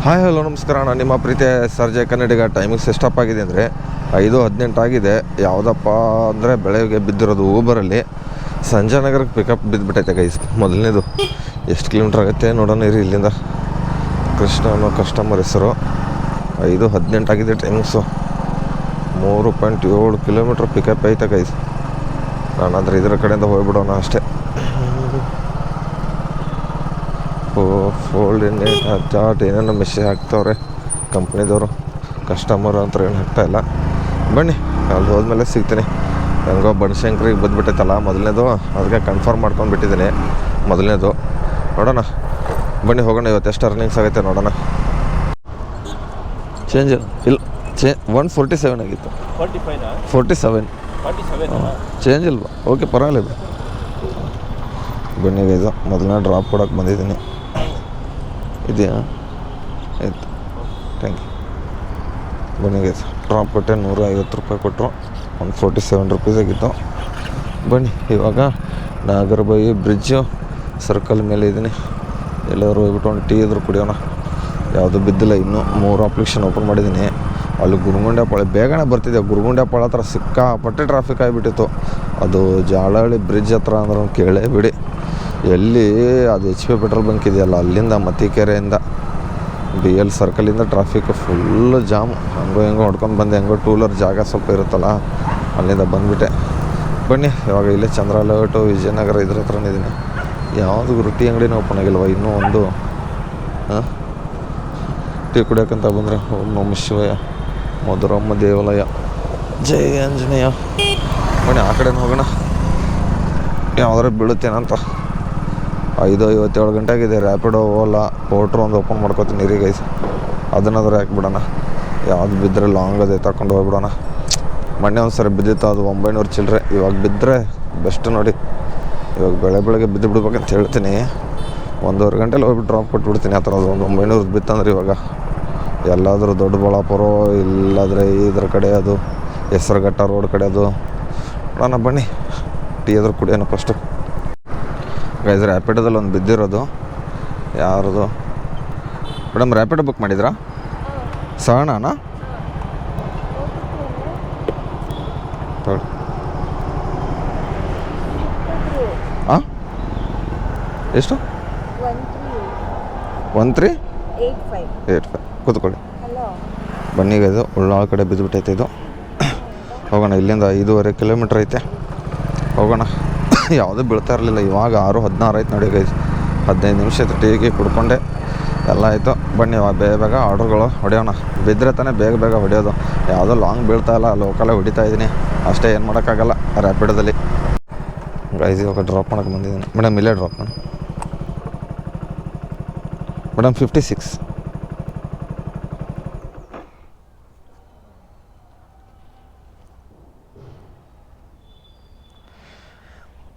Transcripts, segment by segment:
Hi hello ನಮಸ್ಕಾರ. ನಾನು ನಿಮ್ಮ ಪ್ರೀತಿಯ ಸರ್ಜೆ ಕನ್ನಡಿಗ. ಟೈಮಿಂಗ್ಸ್ ಎಷ್ಟಪ್ಪ ಆಗಿದೆ ಅಂದರೆ 5:18 ಆಗಿದೆ. ಯಾವುದಪ್ಪ ಅಂದರೆ ಬೆಳಗ್ಗೆ ಬಿದ್ದಿರೋದು ಊಬರಲ್ಲಿ ಸಂಜಯನಗರಕ್ಕೆ ಪಿಕಪ್ ಬಿದ್ದುಬಿಟ್ಟೈತೆ ಗೈಸ್. ಮೊದಲನೇದು ಎಷ್ಟು ಕಿಲೋಮೀಟ್ರ್ ಆಗುತ್ತೆ ನೋಡೋಣ ಇರಿ. ಇಲ್ಲಿಂದ ಕೃಷ್ಣ ಅನ್ನೋ ಕಸ್ಟಮರ್ ಹೆಸರು. 5:18 ಆಗಿದೆ ಟೈಮಿಂಗ್ಸು. 3.7 ಕಿಲೋಮೀಟ್ರ್ ಪಿಕಪ್ ಐತೆ ಗೈಸ್. ನಾನಾದರೆ ಇದರ ಕಡೆಯಿಂದ ಹೋಗ್ಬಿಡೋಣ ಅಷ್ಟೇ. ಫೋಲ್ಡ್ ಚಾಟ್ ಏನೇನೋ ಮೆಸೇಜ್ ಹಾಕ್ತವ್ರೆ ಕಂಪ್ನಿದವರು. ಕಸ್ಟಮರ್ ಅಂತ ಏನು ಹಾಕ್ತಾಯಿಲ್ಲ. ಬನ್ನಿ ಅಲ್ಲಿ ಹೋದ್ಮೇಲೆ ಸಿಗ್ತೀನಿ. ಹೆಂಗೋ ಬನಶಂಕರಿಗೆ ಬಂದುಬಿಟ್ಟೈತಲ್ಲ ಮೊದಲನೇದು, ಅದಕ್ಕೆ ಕನ್ಫರ್ಮ್ ಮಾಡ್ಕೊಂಡು ಬಿಟ್ಟಿದ್ದೀನಿ ಮೊದಲನೇದು. ನೋಡೋಣ ಬನ್ನಿ ಹೋಗೋಣ. ಇವತ್ತು ಎಷ್ಟು ಅರ್ನಿಂಗ್ಸ್ ಆಗುತ್ತೆ ನೋಡೋಣ. ಚೇಂಜ್ ಇಲ್ಲ, 147 ಆಗಿತ್ತು. 47 ಚೇಂಜ್ ಇಲ್ವಾ? ಓಕೆ ಪರವಾಗಿಲ್ಲ. ಬನ್ನಿ ಗೈದು, ಮೊದಲನೇ ಡ್ರಾಪ್ ಕೊಡೋಕೆ ಬಂದಿದ್ದೀನಿ. ಇದೆಯಾ? ಆಯಿತು, ಥ್ಯಾಂಕ್ ಯು. ಬನ್ನಿ ಗೈಸ್, ಡ್ರಾಪ್ ಕೊಟ್ಟೆ. 150 ರೂಪಾಯಿ ಕೊಟ್ಟರು. 147 ರುಪೀಸ್ ಆಗಿತ್ತು. ಬನ್ನಿ ಇವಾಗ ನಾಗರಬಾವಿ ಬ್ರಿಡ್ಜು ಸರ್ಕಲ್ ಮೇಲೆ ಇದ್ದೀನಿ. ಎಲ್ಲರೂ ಹೋಗ್ಬಿಟ್ಟು ಒಂದು ಟೀ ಇದ್ರು ಕುಡಿಯೋಣ. ಯಾವುದು ಬಿದ್ದಿಲ್ಲ ಇನ್ನೂ. 3 ಅಪ್ಲಿಕೇಶನ್ ಓಪನ್ ಮಾಡಿದ್ದೀನಿ. ಅಲ್ಲಿ ಗುರುಗುಂಡೆಪಾಳ್ಯ ಬೇಗನೆ ಬರ್ತಿದ್ದೆ. ಗುರುಗುಂಡೆಪಾಳ್ಯ ಹತ್ರ ಸಿಕ್ಕಾಪಟ್ಟೆ ಟ್ರಾಫಿಕ್ ಆಗಿಬಿಟ್ಟಿತ್ತು. ಅದು ಜಾಲಹಳ್ಳಿ ಬ್ರಿಡ್ಜ್ ಹತ್ರ ಅಂದ್ರೆ ಕೇಳೇ ಬಿಡಿ. ಎಲ್ಲಿ ಅದು HP ಪೆಟ್ರೋಲ್ ಬಂಕ್ ಇದೆಯಲ್ಲ ಅಲ್ಲಿಂದ ಮತ್ತಿಕೆರೆಯಿಂದ BL ಸರ್ಕಲಿಂದ ಟ್ರಾಫಿಕ್ ಫುಲ್ಲು ಜಾಮು. ಹಂಗೋ ಹೆಂಗೋ ಹೊಡ್ಕೊಂಡು ಬಂದೆ. ಹೆಂಗೋ ಟೂ ವೀಲರ್ ಜಾಗ ಸ್ವಲ್ಪ ಇರುತ್ತಲ್ಲ ಅಲ್ಲಿಂದ ಬಂದುಬಿಟ್ಟೆ. ಬನ್ನಿ ಇವಾಗ ಇಲ್ಲೇ ಚಂದ್ರಾಲೇಔಟು ವಿಜಯನಗರ ಇದ್ರ ಹತ್ರನೇ ಇದ್ದೀನಿ. ಯಾವುದು ರೊಟ್ಟಿ ಅಂಗಡಿನೂ ಓಪನ್ ಆಗಿಲ್ವ ಇನ್ನೂ ಒಂದು. ಟೀ ಕುಡಿಯೋಕ್ಕಂತ ಬಂದರೆ ಓಂ ನಮಃ ಶಿವಾಯ, ಮಧುರಮ್ಮ ದೇವಾಲಯ, ಜೈ ಆಂಜನೇಯ. ಬನ್ನಿ ಆ ಕಡೆನೂ ಹೋಗೋಣ. ಯಾವ್ದಾರು ಬೀಳುತ್ತೇನಂತ. 5:57 ಗಂಟೆ ಆಗಿದೆ. ರ್ಯಾಪಿಡೋ ಓಲಾ ಪೋಟ್ರು ಒಂದು ಓಪನ್ ಮಾಡ್ಕೋತೀನಿ ರೀ ಗೈಸ್. ಅದನ್ನಾದ್ರೂ ಹಾಕ್ಬಿಡೋಣ. ಯಾವ್ದು ಬಿದ್ದರೆ ಲಾಂಗ್ ಅದೇ ತಗೊಂಡು ಹೋಗ್ಬಿಡೋಣ. ಮೊನ್ನೆ ಒಂದು ಸರಿ ಬಿದ್ದಿತ್ತು, ಅದು 900 ಚಿಲ್ಲರೆ. ಇವಾಗ ಬಿದ್ದರೆ ಬೆಸ್ಟ್ ನೋಡಿ. ಇವಾಗ ಬೆಳಗ್ಗೆ ಬಿದ್ದು ಬಿಡ್ಬೇಕಂತ ಹೇಳ್ತೀನಿ. 1:30 ಗಂಟೆಲಿ ಹೋಗ್ಬಿಟ್ಟು ಡ್ರಾಪ್ ಕೊಟ್ಬಿಡ್ತೀನಿ. ಆ ಥರ ಒಂದು 900 ಬಿತ್ತಂದ್ರೆ ಇವಾಗ ಎಲ್ಲಾದರೂ ದೊಡ್ಡಬಳ್ಳಾಪುರ ಇಲ್ಲಾದರೆ ಇದ್ರ ಕಡೆ ಅದು ಹೆಸರುಘಟ್ಟ ರೋಡ್ ಕಡೆ ಅದು ನೋಡೋಣ. ಬನ್ನಿ ಟೀ ಆದರೂ ಕುಡಿಯೋಣ ಫಸ್ಟು ಗೈಸ್. ರ್ಯಾಪಿಡೋದಲ್ಲಿ ಒಂದು ಬಿದ್ದಿರೋದು. ಯಾರದು ಮೇಡಮ್? ರ್ಯಾಪಿಡೋ ಬುಕ್ ಮಾಡಿದ್ರಾ? ಸಹನಾ? ಹಾಂ ಎಷ್ಟು? 1385 ಕೂತ್ಕೊಳ್ಳಿ. ಬನ್ನಿ ಇದು ಉಳ್ಳಾಳ ಕಡೆ ಬಿದ್ದುಬಿಟ್ಟೈತೆ ಇದು. ಹೋಗೋಣ. ಇಲ್ಲಿಂದ 5.5 ಕಿಲೋಮೀಟ್ರ್ ಐತೆ. ಹೋಗೋಣ. ಯಾವುದೂ ಬೀಳ್ತಾ ಇರಲಿಲ್ಲ. ಇವಾಗ 6:16 ಆಯ್ತು ನೋಡಿ ಗೈಸ್. 15 ನಿಮಿಷ ಆಯ್ತು. ಟೀಗೆ ಕುಡ್ಕೊಂಡೆ ಎಲ್ಲ ಆಯಿತು. ಬನ್ನಿ ಇವಾಗ ಬೇಗ ಆರ್ಡ್ರ್ಗಳು ಹೊಡೆಯೋಣ. ಬಿದ್ದರೆ ತಾನೇ ಬೇಗ ಹೊಡೆಯೋದು. ಯಾವುದೋ ಲಾಂಗ್ ಬೀಳ್ತಾ ಇಲ್ಲ, ಲೋಕಲೇ ಹೊಡಿತಾ ಇದ್ದೀನಿ ಅಷ್ಟೇ. ಏನು ಮಾಡೋಕ್ಕಾಗಲ್ಲ ರ್ಯಾಪಿಡೋದಲ್ಲಿ ಗೈಸ್. ಇವಾಗ ಡ್ರಾಪ್ ಮಾಡೋಕ್ಕೆ ಬಂದಿದ್ದೀನಿ ಮೇಡಮ್. ಇಲ್ಲೇ ಡ್ರಾಪ್ ಮಾಡಿ ಮೇಡಮ್. 56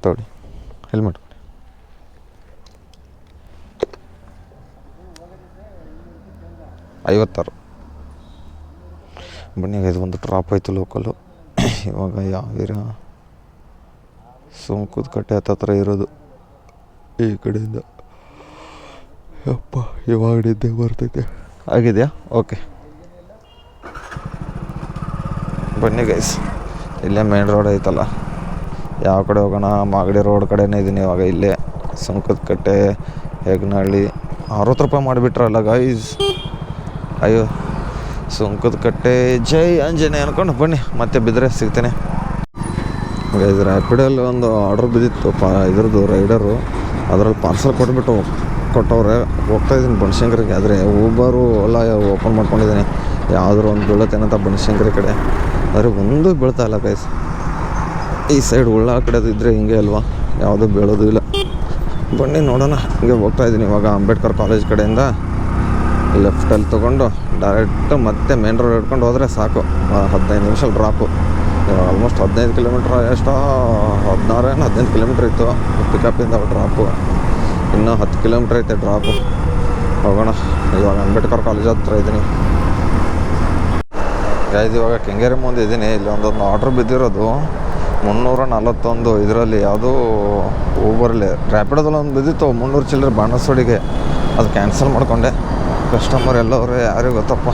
ತಗೊಳ್ಳಿ. ಹೆಲ್ಮೆಟ್ 56. ಬನ್ನಿ ಇದು ಒಂದು ಡ್ರಾಪ್ ಆಯಿತು ಲೋಕಲ್ಲು. ಇವಾಗ ಯಾವ ಸುಂಕದ ಕಟ್ಟೆ ಹತ್ರ ಇರೋದು ಈ ಕಡೆಯಿಂದ. ಯಪ್ಪ ಇವಾಗ ನಿದ್ದೆ ಬರ್ತೈತೆ. ಆಗಿದೆಯಾ? ಓಕೆ ಬನ್ನಿ ಗೈಸ್. ಇಲ್ಲೇ ಮೇನ್ ರೋಡ್ ಐತಲ್ಲ, ಯಾವ ಕಡೆ ಹೋಗೋಣ? ಮಾಗಡಿ ರೋಡ್ ಕಡೆನೇ ಇದ್ದೀನಿ ಇವಾಗ. ಇಲ್ಲೇ ಸುಂಕದ ಕಟ್ಟೆ, ಹೆಗ್ನಹಳ್ಳಿ. 60 ರೂಪಾಯಿ ಮಾಡಿಬಿಟ್ರಲ್ಲ ಗೈಸ್. ಅಯ್ಯೋ, ಸುಂಕದ ಕಟ್ಟೆ ಜೈ ಆಂಜನೇಯ ಅನ್ಕೊಂಡು ಬನ್ನಿ. ಮತ್ತೆ ಬಿದ್ದರೆ ಸಿಗ್ತೇನೆ ಗೈಸ್. ರ್ಯಾಪಿಡಲ್ಲಿ ಒಂದು ಆರ್ಡ್ರ್ ಬಿದ್ದಿತ್ತು ಇದ್ರದ್ದು ರೈಡರು. ಅದರಲ್ಲಿ ಪಾರ್ಸಲ್ ಕೊಟ್ಟವ್ರೆ. ಹೋಗ್ತಾಯಿದ್ದೀನಿ ಬನಶಂಕರಿಗೆ. ಆದರೆ ಊಬರು ಓಲಾ ಓಪನ್ ಮಾಡ್ಕೊಂಡಿದ್ದೀನಿ. ಯಾವುದಾದ್ರು ಒಂದು ಬೀಳುತ್ತೇನಂತ ಬನಶಂಕರಿ ಕಡೆ. ಆದರೆ ಒಂದು ಬೀಳ್ತಾ ಇಲ್ಲ ಗೈಸ್. ಈ ಸೈಡ್ ಉಳ್ಳಾಳ ಕಡೆದು ಇದ್ದರೆ ಹಿಂಗೆ ಅಲ್ವಾ, ಯಾವುದೂ ಬೀಳೋದು ಇಲ್ಲ. ಬನ್ನಿ ನೋಡೋಣ. ಹಿಂಗೆ ಹೋಗ್ತಾಯಿದ್ದೀನಿ ಇವಾಗ. ಅಂಬೇಡ್ಕರ್ ಕಾಲೇಜ್ ಕಡೆಯಿಂದ ಲೆಫ್ಟಲ್ಲಿ ತೊಗೊಂಡು ಡೈರೆಕ್ಟು ಮತ್ತೆ ಮೇನ್ ರೋಡ್ ಹಿಡ್ಕೊಂಡು ಹೋದರೆ ಸಾಕು. 15 ನಿಮಿಷ ಡ್ರಾಪು. ಆಲ್ಮೋಸ್ಟ್ 15 ಕಿಲೋಮೀಟ್ರ್ ಎಷ್ಟೋ 15 ಕಿಲೋಮೀಟ್ರ್ ಇತ್ತು ಪಿಕಪ್ಪಿಂದ ಡ್ರಾಪು. ಇನ್ನೂ 10 ಕಿಲೋಮೀಟ್ರ್ ಐತೆ ಡ್ರಾಪು. ಹೋಗೋಣ. ಇವಾಗ ಅಂಬೇಡ್ಕರ್ ಕಾಲೇಜ್ ಹತ್ರ ಇದ್ದೀನಿ ಗೈಸ್. ಇವಾಗ ಕೆಂಗೇರಿ ಮುಂದೆ ಇದ್ದೀನಿ. ಇಲ್ಲಿ ಒಂದೊಂದು ಆರ್ಡ್ರ್ ಬಿದ್ದಿರೋದು 341. ಇದರಲ್ಲಿ ಯಾವುದೂ ಊಬರಲ್ಲಿ ರ್ಯಾಪಿಡೋದಲ್ಲಿ ಒಂದು ಬಿದ್ದಿತ್ತು 300 ಚಿಲ್ಲರೆ ಬಾಣಸೋಡಿಗೆ. ಅದು ಕ್ಯಾನ್ಸಲ್ ಮಾಡಿಕೊಂಡೆ. ಕಸ್ಟಮರ್ ಎಲ್ಲವ್ರೆ ಯಾರಿಗೆ ಗೊತ್ತಪ್ಪ,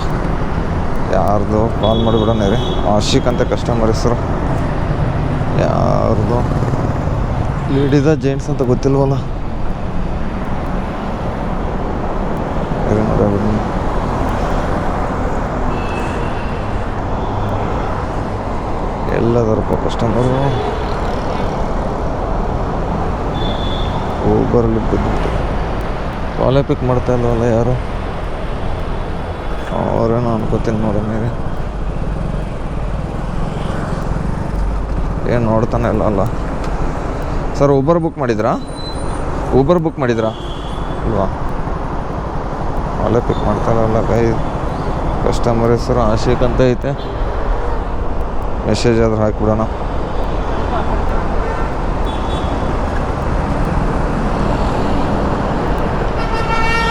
ಯಾರ್ದು ಕಾಲ್ ಮಾಡಿಬಿಡೋಣ ರೀ. ಆಶಿಕ್ ಅಂತ ಕಸ್ಟಮರ್ ಹೆಸರು. ಯಾರ್ದು ಲೇಡೀಸ ಜೆಂಟ್ಸ್ ಅಂತ ಗೊತ್ತಿಲ್ವಲ್ಲ. ಎಲ್ಲದರಪ್ಪ ಕಸ್ಟಮರು ಊಬರಲ್ಲಿ ಬಿದ್ದುಬಿಟ್ಟು ಕಾಲೇ ಪಿಕ್ ಮಾಡ್ತಾ ಇಲ್ವಲ್ಲ ಯಾರು, ಅವರೇನೋ ಅನ್ಕೋತೀನಿ ನೋಡೋಣ ರೀ. ಏನು ನೋಡ್ತಾನೆ ಇಲ್ಲ ಅಲ್ಲ ಸರ್. ಊಬರ್ ಬುಕ್ ಮಾಡಿದ್ರಾ ಇಲ್ವಾ? ಕಾಲೇ ಪಿಕ್ ಮಾಡ್ತಾ ಇಲ್ಲಲ್ಲ ಕೈ. ಕಸ್ಟಮರ್ ಹೆಸರು ಆಶಿಕ್ ಅಂತ ಐತೆ. ಮೆಸೇಜ್ ಆದ್ರೆ ಹಾಕಿಬಿಡೋಣ.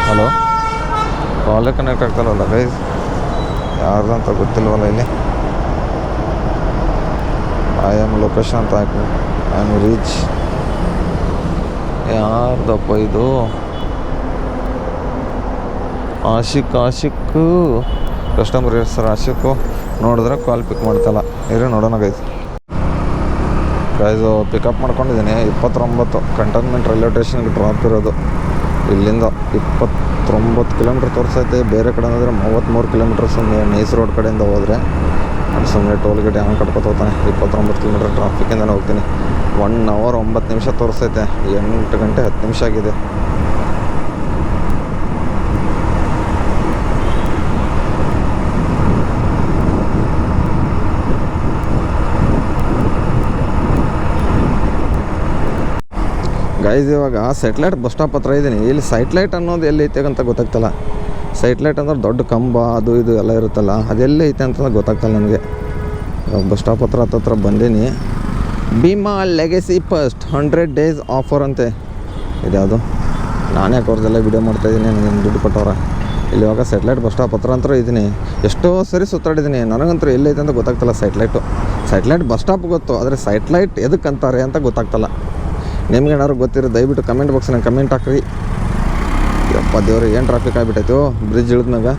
ಹಲೋ, ಕಾಲೇ ಕನೆಕ್ಟ್ ಆಗ್ತಾರಲ್ಲ ಗೈಸ್, ಯಾರ್ದಂತ ಗೊತ್ತಿಲ್ವಲ್ಲ ಇಲ್ಲಿ. ಐ ಆಮ್ ಲೊಕೇಶನ್ ಅಂತ ಹಾಕಿ ಐ ಆಮ್ ರೀಚ್. ಯಾರ್ದಪ್ಪ ಇದು? ಆಶಿಕ್ ಕಸ್ಟಮರ್ ಹೆಸರು ಆಶಿಕ್ಕು. ನೋಡಿದ್ರೆ ಕಾಲ್ ಪಿಕ್ ಮಾಡ್ತಲ್ಲ ಇರಿ, ನೋಡೋಣ ಗೈಸ್. ಪಿಕಪ್ ಮಾಡ್ಕೊಂಡಿದ್ದೀನಿ 29 ಕಂಟೋನ್ಮೆಂಟ್ ರೈಲ್ವೆ ಸ್ಟೇಷನ್ಗೆ ಡ್ರಾಪ್ ಇರೋದು. ಇಲ್ಲಿಂದ 29 ಕಿಲೋಮೀಟ್ರ್ ತೋರಿಸೈತೆ. ಬೇರೆ ಕಡೆ ಅಂದರೆ 33 ಕಿಲೋಮೀಟರ್ಸ್ ನೈಸ್ ರೋಡ್ ಕಡೆಯಿಂದ ಹೋದರೆ ಸುಮ್ಮನೆ ಟೋಲ್ ಗೇಟ್ ಹೆಂಗೆ ಕಟ್ಕೊತ ಹೋಗ್ತಾನೆ. 29 ಕಿಲೋಮೀಟ್ರ್ ಟ್ರಾಫಿಕಿಂದನೇ ಹೋಗ್ತೀನಿ. 1 hour 9 ನಿಮಿಷ ತೋರಿಸೈತೆ. 8 ಗಂಟೆ 10 ನಿಮಿಷ ಆಗಿದೆ. ಗೈಸ್ ಇವಾಗ ಸೆಟ್ಲೈಟ್ ಬಸ್ ಸ್ಟಾಪ್ ಹತ್ರ ಇದ್ದೀನಿ. ಇಲ್ಲಿ ಸೈಟ್ಲೈಟ್ ಅನ್ನೋದು ಎಲ್ಲಿ ಐತೆ ಅಂತ ಗೊತ್ತಾಗ್ತಲ್ಲ. ಸೈಟ್ಲೈಟ್ ಅಂದ್ರೆ ದೊಡ್ಡ ಕಂಬ ಅದು ಇದು ಎಲ್ಲ ಇರುತ್ತಲ್ಲ, ಅದೆಲ್ಲ ಐತೆ ಅಂತ ಗೊತ್ತಾಗ್ತಲ್ಲ ನನಗೆ. ಬಸ್ ಸ್ಟಾಪ್ ಹತ್ರ ಬಂದೀನಿ. Bhima legacy first 100 days offer ಅಂತೆ. ಇದ್ಯಾವುದು? ನಾನೇ ಯಾಕೆ ಅವ್ರದ್ದೆಲ್ಲ ವೀಡಿಯೋ ಮಾಡ್ತಾಯಿದ್ದೀನಿ, ನನಗೆ ದುಡ್ಡು ಕೊಟ್ಟವ್ರ. ಇಲ್ಲಿ ಇವಾಗ ಸೆಟ್ಲೈಟ್ ಬಸ್ ಸ್ಟಾಪ್ ಹತ್ರ ಅಂತೂ ಇದ್ದೀನಿ. ಎಷ್ಟೋ ಸರಿ ಸುತ್ತಾಡಿದ್ದೀನಿ, ನನಗಂತೂ ಎಲ್ಲೈತೆ ಅಂತ ಗೊತ್ತಾಗ್ತಲ್ಲ. ಸೈಟ್ಲೈಟ್ ಬಸ್ ಸ್ಟಾಪ್ ಗೊತ್ತು, ಆದರೆ ಸೈಟ್ಲೈಟ್ ಎದಕ್ಕೆ ಅಂತಾರೆ ಅಂತ ಗೊತ್ತಾಗ್ತಲ್ಲ. ನಿಮ್ಗೆ ಏನಾದ್ರು ಗೊತ್ತಿರೋ ದಯವಿಟ್ಟು ಕಮೆಂಟ್ ಬಾಕ್ಸ್ನಾಗ ಕಮೆಂಟ್ ಹಾಕ್ರಿ. ಯಪ್ಪ ದೇವ್ರಿಗೆ ಏನು ಟ್ರಾಫಿಕ್ ಆಗಿಬಿಟ್ಟೈತು ಬ್ರಿಡ್ಜ್ ಇಳಿದ್ಮ್ಯಾಗ.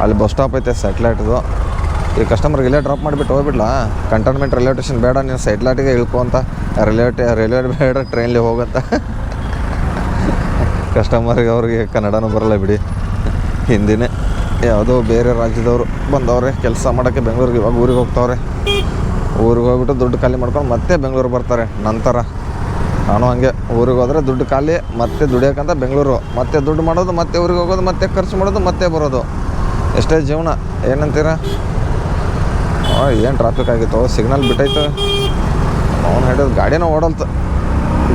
ಅಲ್ಲಿ ಬಸ್ ಸ್ಟಾಪ್ ಐತೆ ಸೈಟ್ಲೈಟ್ದು. ಈ ಕಸ್ಟಮರ್ಗೆ ಇಲ್ಲೇ ಡ್ರಾಪ್ ಮಾಡಿಬಿಟ್ಟು ಹೋಗ್ಬಿಡ್ಲಾ? ಕಂಟೋನ್ಮೆಂಟ್ ರೈಲ್ವೆ ಸ್ಟೇಷನ್ ಬೇಡ, ನೀನು ಸೈಟ್ಲೈಟಿಗೆ ಇಳ್ಕೊ ಅಂತ. ರೈಲ್ವೆ ಬೇಡ, ಟ್ರೈನ್ಲಿ ಹೋಗಂತ. ಕಸ್ಟಮರ್ಗೆ ಅವ್ರಿಗೆ ಕನ್ನಡನೂ ಬರಲ್ಲ ಬಿಡಿ. ಹಿಂದಿನೇ ಯಾವುದೋ ಬೇರೆ ರಾಜ್ಯದವರು ಬಂದವ್ರೆ ಕೆಲಸ ಮಾಡೋಕ್ಕೆ ಬೆಂಗಳೂರಿಗೆ. ಇವಾಗ ಊರಿಗೆ ಹೋಗ್ತಾವ್ರೆ. ಊರಿಗೆ ಹೋಗ್ಬಿಟ್ಟು ದುಡ್ಡು ಖಾಲಿ ಮಾಡ್ಕೊಂಡು ಮತ್ತೆ ಬೆಂಗಳೂರು ಬರ್ತಾರೆ ನಂತರ. ನಾನು ಹಂಗೆ ಊರಿಗೆ ಹೋದರೆ ದುಡ್ಡು ಖಾಲಿ, ಮತ್ತೆ ದುಡಿಯೋಕ್ಕಂತ ಬೆಂಗಳೂರು, ಮತ್ತೆ ದುಡ್ಡು ಮಾಡೋದು, ಮತ್ತೆ ಊರಿಗೆ ಹೋಗೋದು, ಮತ್ತೆ ಖರ್ಚು ಮಾಡೋದು, ಮತ್ತೆ ಬರೋದು. ಎಷ್ಟೇ ಜೀವನ, ಏನಂತೀರ? ಏನು ಟ್ರಾಫಿಕ್ ಆಗಿತ್ತು, ಸಿಗ್ನಲ್ ಬಿಟ್ಟೈತೆ. ಅವ್ನು ಹಿಡಿದು ಗಾಡಿನೂ ಓಡಲ್ತು.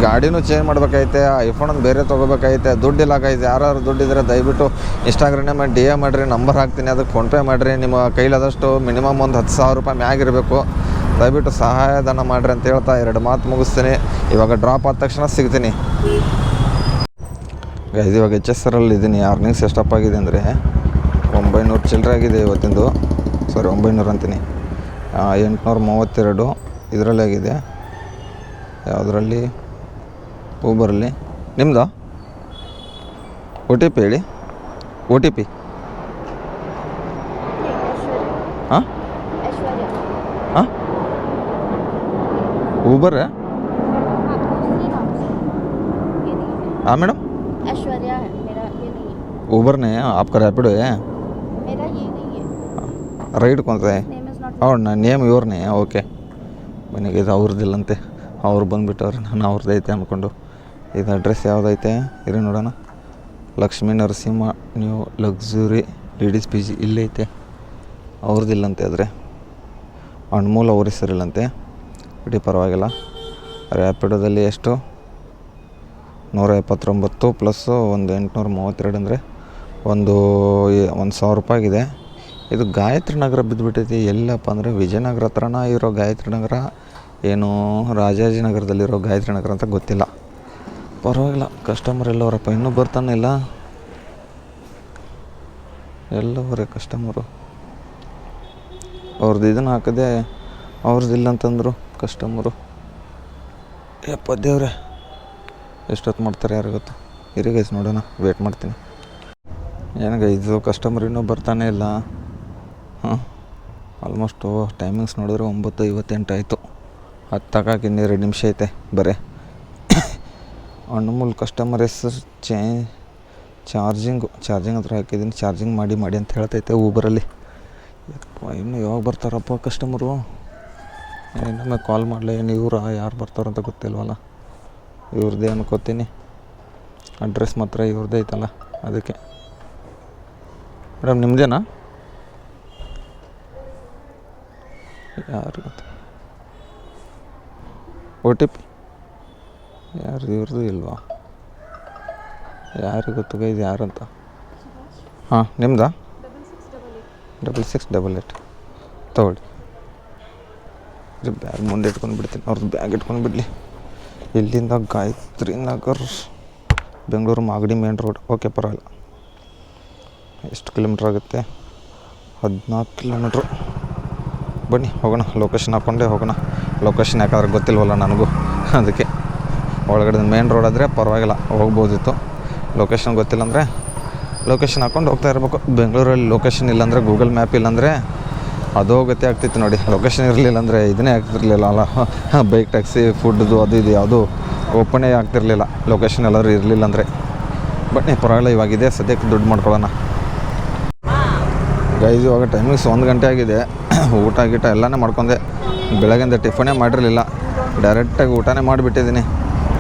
ಗಾಡಿನೂ ಚೇಂಜ್ ಮಾಡ್ಬೇಕೈತೆ. ಐಫೋನನ್ನು ಬೇರೆ ತೊಗೋಬೇಕೈತೆ. ದುಡ್ಡಿಲ್ಲಾಗೈತೆ. ಯಾರು ದುಡ್ಡಿದ್ರೆ ದಯವಿಟ್ಟು ಇನ್ಸ್ಟಾಗ್ರಾಮ್ನೇ DM ಮಾಡಿರಿ, ನಂಬರ್ ಹಾಕ್ತೀನಿ, ಅದಕ್ಕೆ ಫೋನ್ಪೇ ಮಾಡಿರಿ. ನಿಮ್ಮ ಕೈಲಾದಷ್ಟು ಮಿನಿಮಮ್ ಒಂದು 10,000 ರೂಪಾಯಿ ಮ್ಯಾಗಿರಬೇಕು. ದಯವಿಟ್ಟು ಸಹಾಯಧನ ಮಾಡಿರಿ ಅಂತ ಹೇಳ್ತಾ 2 ಮಾತು ಮುಗಿಸ್ತೀನಿ. ಇವಾಗ ಡ್ರಾಪ್ ಆದ ತಕ್ಷಣ ಸಿಗ್ತೀನಿ ಗೈಸ್. ಇವಾಗ HSR ಇದ್ದೀನಿ. ಅರ್ನಿಂಗ್ಸ್ ಎಷ್ಟಪ್ಪ ಆಗಿದೆ ಅಂದರೆ 900 ಚಿಲ್ಲರೆ ಆಗಿದೆ ಇವತ್ತಿಂದು. ಸಾರಿ 900 ಅಂತೀನಿ, 832 ಇದರಲ್ಲಿ ಆಗಿದೆ. ಯಾವುದರಲ್ಲಿ? ಊಬರಲ್ಲಿ. ನಿಮ್ಮದು OTP ಹೇಳಿ. OTP ಹಾಂ ಹಾಂ ऊबर है? हाँ मैडम, ऐश्वर्या है मेरा, ये नहीं है। ऊबर नहीं है आपका, रैपिडो है? मेरा ये नहीं है। राइड कौन सा है? Name is not. और ನೇಮ್ ಇವ್ರನ್ನೇ? ಓಕೆ. ನನಗೆ ಇದು ಅವ್ರದ್ದಿಲ್ಲಂತೆ. ಅವ್ರು ಬಂದುಬಿಟ್ಟವ್ರೆ, ನಾನು ಅವ್ರದ್ದೈತೆ ಅಂದ್ಕೊಂಡು. ಇದು ಅಡ್ರೆಸ್ ಯಾವುದೈತೆ ಇರಿ ನೋಡೋಣ. Lakshmi Narasimha new luxury ladies PG ಇಲ್ಲೈತೆ. ಅವ್ರದ್ದಿಲ್ಲಂತೆ. ಆದರೆ ಅನ್ಮೋಲ್ ಅವ್ರ ಹೆಸರಿಲ್ಲಂತೆ. ಬಿಡಿ ಪರವಾಗಿಲ್ಲ. ರ್ಯಾಪಿಡೋದಲ್ಲಿ ಎಷ್ಟು? 179 ಪ್ಲಸ್ಸು ಒಂದು 832 ಅಂದರೆ ಒಂದು 1,000 ರೂಪಾಯಿ ಆಗಿದೆ. ಇದು ಗಾಯತ್ರಿ ನಗರ ಬಿದ್ದುಬಿಟ್ಟೈತಿ. ಎಲ್ಲಪ್ಪ ಅಂದರೆ ವಿಜಯನಗರ ಹತ್ರನ ಇರೋ ಗಾಯತ್ರಿ ನಗರ, ಏನು ರಾಜಾಜಿನಗರದಲ್ಲಿರೋ ಗಾಯತ್ರಿ ನಗರ ಅಂತ ಗೊತ್ತಿಲ್ಲ. ಪರವಾಗಿಲ್ಲ. ಕಸ್ಟಮರ್ ಎಲ್ಲವರಪ್ಪ, ಇನ್ನೂ ಬರ್ತಾನೆ ಇಲ್ಲ. ಎಲ್ಲವರೇ ಕಸ್ಟಮರು. ಅವ್ರದ್ದು ಇದನ್ನು ಹಾಕಿದೆ, ಅವ್ರದ್ದು ಇಲ್ಲ ಅಂತಂದರು ಕಸ್ಟಮರು. ಯಪ್ಪ ದೇವ್ರೆ, ಎಷ್ಟೊತ್ತು ಮಾಡ್ತಾರೆ ಯಾರು ಗೊತ್ತು. ಇರಿ ಗೈಸ್ ನೋಡೋಣ, ವೇಟ್ ಮಾಡ್ತೀನಿ. ಏನಾಗ ಇದು ಕಸ್ಟಮರ್ ಇನ್ನೂ ಬರ್ತಾನೆ ಇಲ್ಲ. ಹಾಂ, ಆಲ್ಮೋಸ್ಟು ಟೈಮಿಂಗ್ಸ್ ನೋಡಿದ್ರೆ 9:58 ಆಯಿತು. 10 ತಗೋಕೆ ಇನ್ನೂ 2 ನಿಮಿಷ ಐತೆ ಬರೀ. ಅನ್ಮೋಲ್ ಕಸ್ಟಮರ್ ಚಾರ್ಜಿಂಗ್ ಹತ್ರ ಹಾಕಿದ್ದೀನಿ, ಚಾರ್ಜಿಂಗ್ ಮಾಡಿ ಅಂತ ಹೇಳ್ತೈತೆ ಊಬರಲ್ಲಿ. ಇನ್ನು ಯಾವಾಗ ಬರ್ತಾರಪ್ಪ ಕಸ್ಟಮರು? ಇನ್ನೊಮ್ಮೆ ಕಾಲ್ ಮಾಡಲಿ. ಏನು ಇವ್ರು ಯಾರು ಬರ್ತಾರಂತ ಗೊತ್ತಿಲ್ವಲ್ಲ. ಇವ್ರದ್ದೇ ಅನ್ಕೋತೀನಿ. ಅಡ್ರೆಸ್ ಮಾತ್ರ ಇವ್ರದ್ದೇ ಐತಲ್ಲ, ಅದಕ್ಕೆ. ಮೇಡಮ್ ನಿಮ್ಮದೇನಾ? ಯಾರು ಗೊತ್ತು? OTP ಯಾರು ಇವ್ರದ್ದು ಇಲ್ವಾ? ಯಾರಿಗೆ ಗೊತ್ತು ಇದು ಯಾರಂತ? ಹಾಂ, ನಿಮ್ದಾ? 6688 ತೊಗೊಳ್ಳಿ. ಬ್ಯಾಗ್ ಮುಂದೆ ಇಟ್ಕೊಂಡು ಬಿಡ್ತೀನಿ, ಅವ್ರದ್ದು ಬ್ಯಾಗ್ ಇಟ್ಕೊಂಡು ಬಿಡಲಿ. ಇಲ್ಲಿಂದ Gayatri Nagar, Bengaluru Magadi main road. Okay, ಪರವಾಗಿಲ್ಲ. ಎಷ್ಟು ಕಿಲೋಮೀಟ್ರ್ ಆಗುತ್ತೆ? 14 ಕಿಲೋಮೀಟ್ರು. ಬನ್ನಿ ಹೋಗೋಣ. ಲೊಕೇಶನ್ ಹಾಕ್ಕೊಂಡೇ ಹೋಗೋಣ. ಲೊಕೇಶನ್ ಯಾಕಂದ್ರೆ ಗೊತ್ತಿಲ್ವಲ್ಲ ನನಗೂ, ಅದಕ್ಕೆ. ಒಳಗಡೆ ಮೇನ್ ರೋಡ್ ಆದರೆ ಪರವಾಗಿಲ್ಲ, ಹೋಗ್ಬೋದಿತ್ತು. ಲೊಕೇಶನ್ ಗೊತ್ತಿಲ್ಲ ಅಂದರೆ ಲೊಕೇಶನ್ ಹಾಕ್ಕೊಂಡು ಹೋಗ್ತಾ ಇರಬೇಕು. ಬೆಂಗಳೂರಲ್ಲಿ ಲೊಕೇಶನ್ ಇಲ್ಲಾಂದರೆ, ಗೂಗಲ್ ಮ್ಯಾಪ್ ಇಲ್ಲಾಂದರೆ ಅದೋ ಗತಿ ಆಗ್ತಿತ್ತು ನೋಡಿ. ಲೊಕೇಶನ್ ಇರಲಿಲ್ಲ ಅಂದರೆ ಇದನ್ನೇ ಆಗ್ತಿರ್ಲಿಲ್ಲ ಅಲ್ಲ. ಬೈಕ್ ಟ್ಯಾಕ್ಸಿ, ಫುಡ್ದು ಅದು ಇದು ಯಾವುದು ಓಪನೇ ಆಗ್ತಿರಲಿಲ್ಲ, ಲೊಕೇಶನ್ ಎಲ್ಲರೂ ಇರಲಿಲ್ಲ ಅಂದರೆ. ಬನ್ನಿ ಪರವಾಗಿಲ್ಲ, ಇವಾಗಿದೆ, ಸದ್ಯಕ್ಕೆ ದುಡ್ಡು ಮಾಡ್ಕೊಳ್ಳೋಣ. ಗೈಸ್ ಇವಾಗ ಟೈಮಿಂಗ್ಸ್ 1 ಗಂಟೆ ಆಗಿದೆ. ಊಟ ಗೀಟ ಎಲ್ಲನೇ ಮಾಡ್ಕೊಂಡೆ. ಬೆಳಗ್ಗೆಯಿಂದ ಟಿಫನೇ ಮಾಡಿರಲಿಲ್ಲ, ಡೈರೆಕ್ಟಾಗಿ ಊಟನೇ ಮಾಡಿಬಿಟ್ಟಿದ್ದೀನಿ.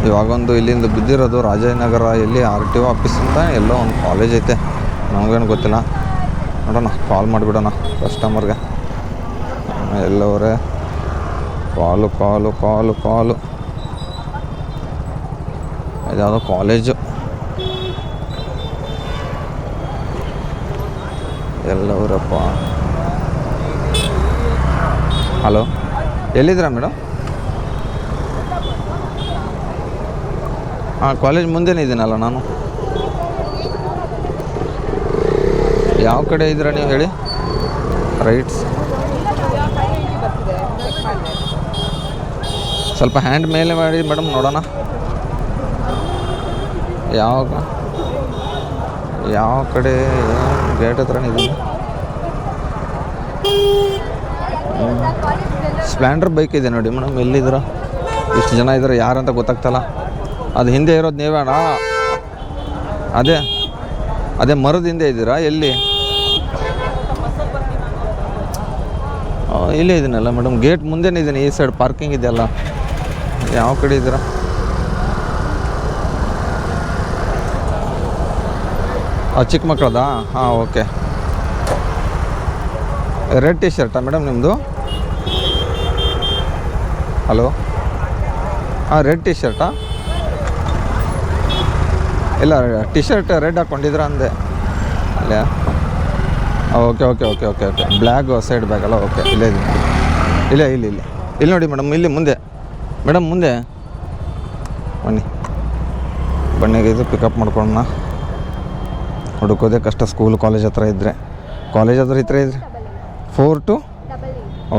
ಇವಾಗೊಂದು ಇಲ್ಲಿಂದ ಬಿದ್ದಿರೋದು ರಾಜನಗರ, ಎಲ್ಲಿ RTO ಆಫೀಸಿಂದ ಎಲ್ಲೋ ಒಂದು ಕಾಲೇಜ್ ಐತೆ, ನಮಗೇನು ಗೊತ್ತಿಲ್ಲ. ನೋಡೋಣ, ಕಾಲ್ ಮಾಡಿಬಿಡೋಣ ಕಸ್ಟಮರ್ಗೆ. ಎಲ್ಲವರೇ ಕಾಲು ಇದ್ಯಾವುದೋ ಕಾಲೇಜು. ಎಲ್ಲವರಪ್ಪ. ಹಲೋ, ಎಲ್ಲಿದ್ದೀರಾ ಮೇಡಮ್? ಹಾಂ, ಕಾಲೇಜ್ ಮುಂದೆನೇ ಇದ್ದೀನಲ್ಲ ನಾನು. ಯಾವ ಕಡೆ ಇದ್ದೀರಾ ನೀವು ಹೇಳಿ? ರೈಟ್ಸ್. ಸ್ವಲ್ಪ ಹ್ಯಾಂಡ್ ಮೇಲೆ ಮಾಡಿ ಮೇಡಮ್, ನೋಡೋಣ. ಯಾವ ಕಡೆ? ಗೇಟ್ ಹತ್ರನೇ ಇದ್ದೀನಿ. ಸ್ಪ್ಲೆಂಡರ್ ಬೈಕ್ ಇದೆ ನೋಡಿ ಮೇಡಮ್. ಎಲ್ಲಿದ್ದೀರಾ? ಇಷ್ಟು ಜನ ಇದ್ದಾರೆ, ಯಾರಂತ ಗೊತ್ತಾಗ್ತಲ್ಲ. ಅದು ಹಿಂದೆ ಇರೋದು ನೀವೇಣ? ಅದೇ ಮರದ ಹಿಂದೆ ಇದ್ದೀರಾ? ಎಲ್ಲಿ? ಇಲ್ಲೇ ಇದ್ದೀನಲ್ಲ ಮೇಡಮ್, ಗೇಟ್ ಮುಂದೆನೇ ಇದ್ದೀನಿ. ಈ ಸೈಡ್ ಪಾರ್ಕಿಂಗ್ ಇದೆಯಲ್ಲ. ಯಾವ ಕಡೆ ಇದ್ದೀರಾ? ಚಿಕ್ಕ ಮಕ್ಕಳದಾ? ಹಾಂ, ಓಕೆ. ರೆಡ್ ಟಿ ಶರ್ಟಾ ಮೇಡಮ್ ನಿಮ್ಮದು? ಹಲೋ, ಹಾಂ, ರೆಡ್ ಟಿ ಶರ್ಟಾ? ಇಲ್ಲ, ಟಿ ಶರ್ಟ್ ರೆಡ್ ಹಾಕ್ಕೊಂಡಿದ್ರಾ ಅಂದೆ. ಅಲ್ಲೇ? ಓಕೆ. ಬ್ಲ್ಯಾಕ್ ಸೈಡ್ ಬ್ಯಾಗಲ್ಲ? ಓಕೆ, ಇಲ್ಲೇ ಇದೆ. ಇಲ್ಲಿ ನೋಡಿ ಮೇಡಮ್, ಇಲ್ಲಿ ಮುಂದೆ ಮೇಡಮ್, ಮುಂದೆ ಬನ್ನಿಗೆ ಇದು ಪಿಕಪ್ ಮಾಡ್ಕೊಳ್ಳೋಣ. ಹುಡುಕೋದೇ ಕಷ್ಟ ಸ್ಕೂಲ್ ಕಾಲೇಜ್ ಹತ್ರ ಇದ್ದರೆ. ಕಾಲೇಜ್ ಹತ್ರ ಇದ್ರೆ 4 to